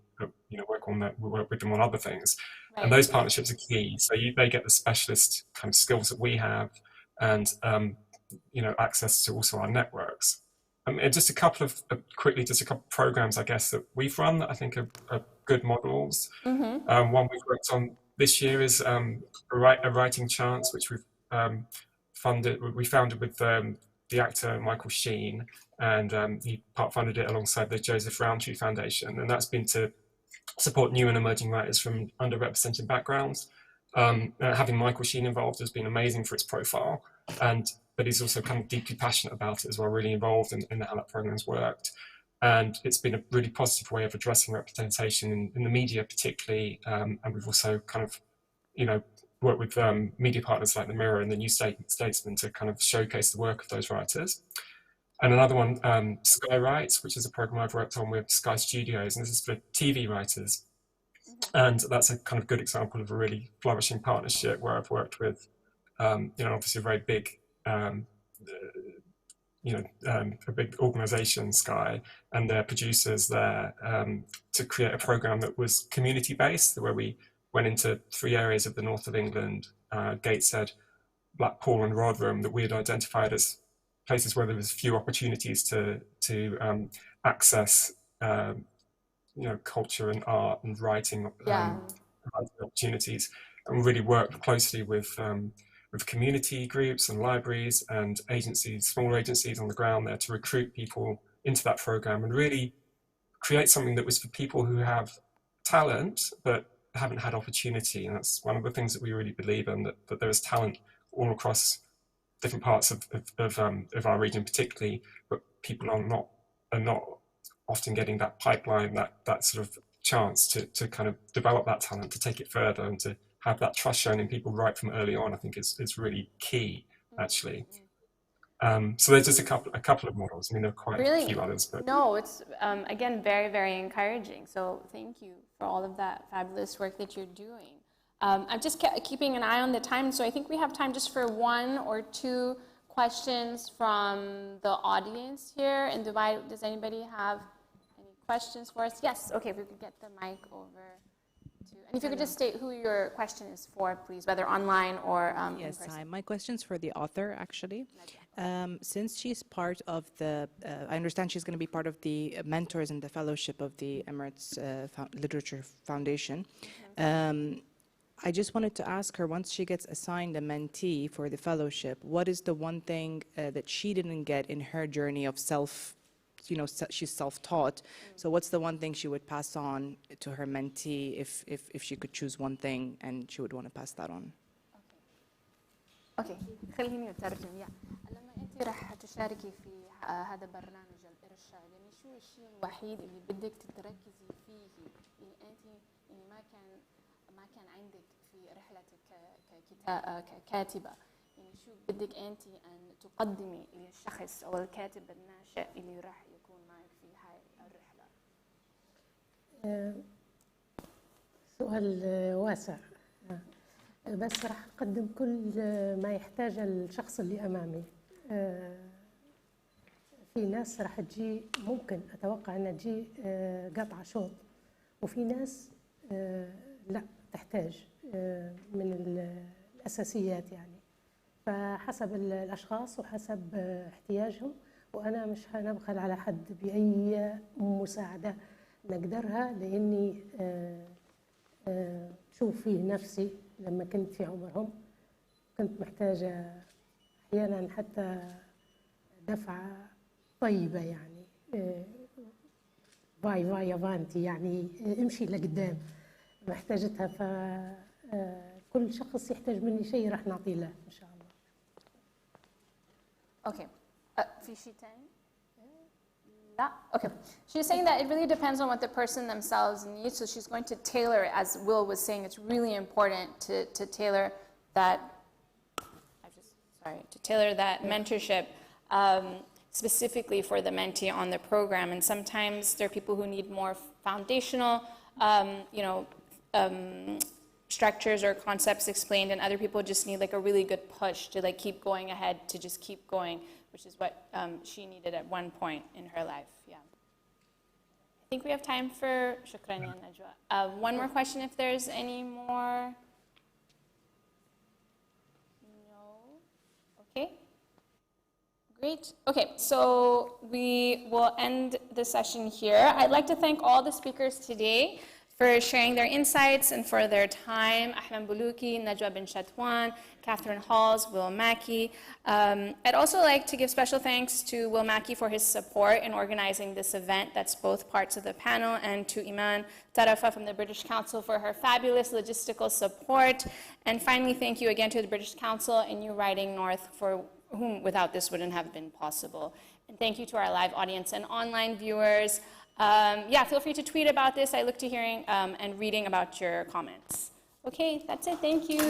work with them on other things. Right. And those partnerships are key. So they get the specialist kind of skills that we have, and access to also our networks. And just a couple of programs, I guess, that we've run that I think are good models. Mm-hmm. One we've worked on this year is a writing chance, which we've funded. We founded with the actor Michael Sheen, and he part-funded it alongside the Joseph Rowntree Foundation, and that's been to support new and emerging writers from underrepresented backgrounds. Having Michael Sheen involved has been amazing for its profile, but he's also kind of deeply passionate about it as well, really involved in how that program's worked. And it's been a really positive way of addressing representation in the media particularly, and we've also kind of, worked with media partners like the Mirror and the New Statesman to kind of showcase the work of those writers. And another one, Sky Writes, which is a program I've worked on with Sky Studios, and this is for TV writers. And that's a kind of good example of a really flourishing partnership where I've worked with, obviously a very big, a big organisation, Sky, and their producers there, to create a program that was community-based, where we went into 3 areas of the north of England, Gateshead, Blackpool and Rotherham, that we had identified as places where there was few opportunities to access culture and art and writing opportunities, and really worked closely with community groups and libraries and agencies, small agencies on the ground there, to recruit people into that program and really create something that was for people who have talent but haven't had opportunity. And that's one of the things that we really believe in, that there is talent all across different parts of our region particularly, but people are not often getting that pipeline, that sort of chance to kind of develop that talent, to take it further, and to have that trust shown in people right from early on, I think is really key, actually. So there's just a couple of models. I mean, there are quite a few others. But no, it's again very, very encouraging. So thank you for all of that fabulous work that you're doing. I'm just keeping an eye on the time, so I think we have time just for 1 or 2 questions from the audience here in Dubai. Does anybody have any questions for us? Yes. Okay, if we could get the mic over. And if you could just state who your question is for, please, whether online or yes, in person. Hi. My question's for the author, actually. Since she's part of the, I understand she's going to be part of the mentors and the fellowship of the Emirates Literature Foundation. I just wanted to ask her, once she gets assigned a mentee for the fellowship, what is the one thing that she didn't get in her journey of she's self-taught. So what's the one thing she would pass on to her mentee if she could choose one thing and she would want to pass that on? Okay. خليني أترجم. لما أنت راح تشاركي في هذا برنامج الإرشاد، يعني شو الشيء الوحيد اللي بدك تركزي فيه اللي أنت يعني ما كان عندك في رحلتك ككاتبة، يعني شو بدك أنت أن تقدمي للشخص أو الكاتب الناشئ اللي راح يكون معك في هاي الرحلة؟ سؤال واسع، بس راح أقدم كل ما يحتاجه الشخص اللي أمامي. في ناس راح تجي، ممكن أتوقع أنها تجي قطع شوط، وفي ناس لا تحتاج من أساسيات يعني، فحسب الأشخاص وحسب احتياجهم، وأنا مش هنبخل على حد بأي مساعدة نقدرها، لأني شوف فيه نفسي لما كنت في عمرهم كنت محتاجة أحيانا حتى دفعة طيبة يعني، فاي افانتي يعني امشي لقدام، محتاجتها. فكل شخص يحتاج مني شيء راح نعطيه له إن شاء الله. Okay. في شيء تاني؟ لا. Okay. She's saying that it really depends on what the person themselves needs, so she's going to tailor it, as Will was saying. It's really important to tailor that. To tailor that mentorship specifically for the mentee on the program. And sometimes there are people who need more foundational, structures or concepts explained, and other people just need like a really good push to like keep going ahead, to just keep going, which is what she needed at one point in her life. Yeah. I think we have time for shukran ya Najwa. One more question if there's any more. Okay. Great. Okay, so we will end the session here. I'd like to thank all the speakers today for sharing their insights and for their time. Ahmed Buluki, Najwa bin Shatwan, Catherine Halls, Will Mackey. I'd also like to give special thanks to Will Mackey for his support in organizing this event. That's both parts of the panel, and to Iman Tarafa from the British Council for her fabulous logistical support. And finally, thank you again to the British Council and New Writing North, for whom without this wouldn't have been possible. And thank you to our live audience and online viewers. Feel free to tweet about this. I look to hearing and reading about your comments. Okay, that's it. Thank you.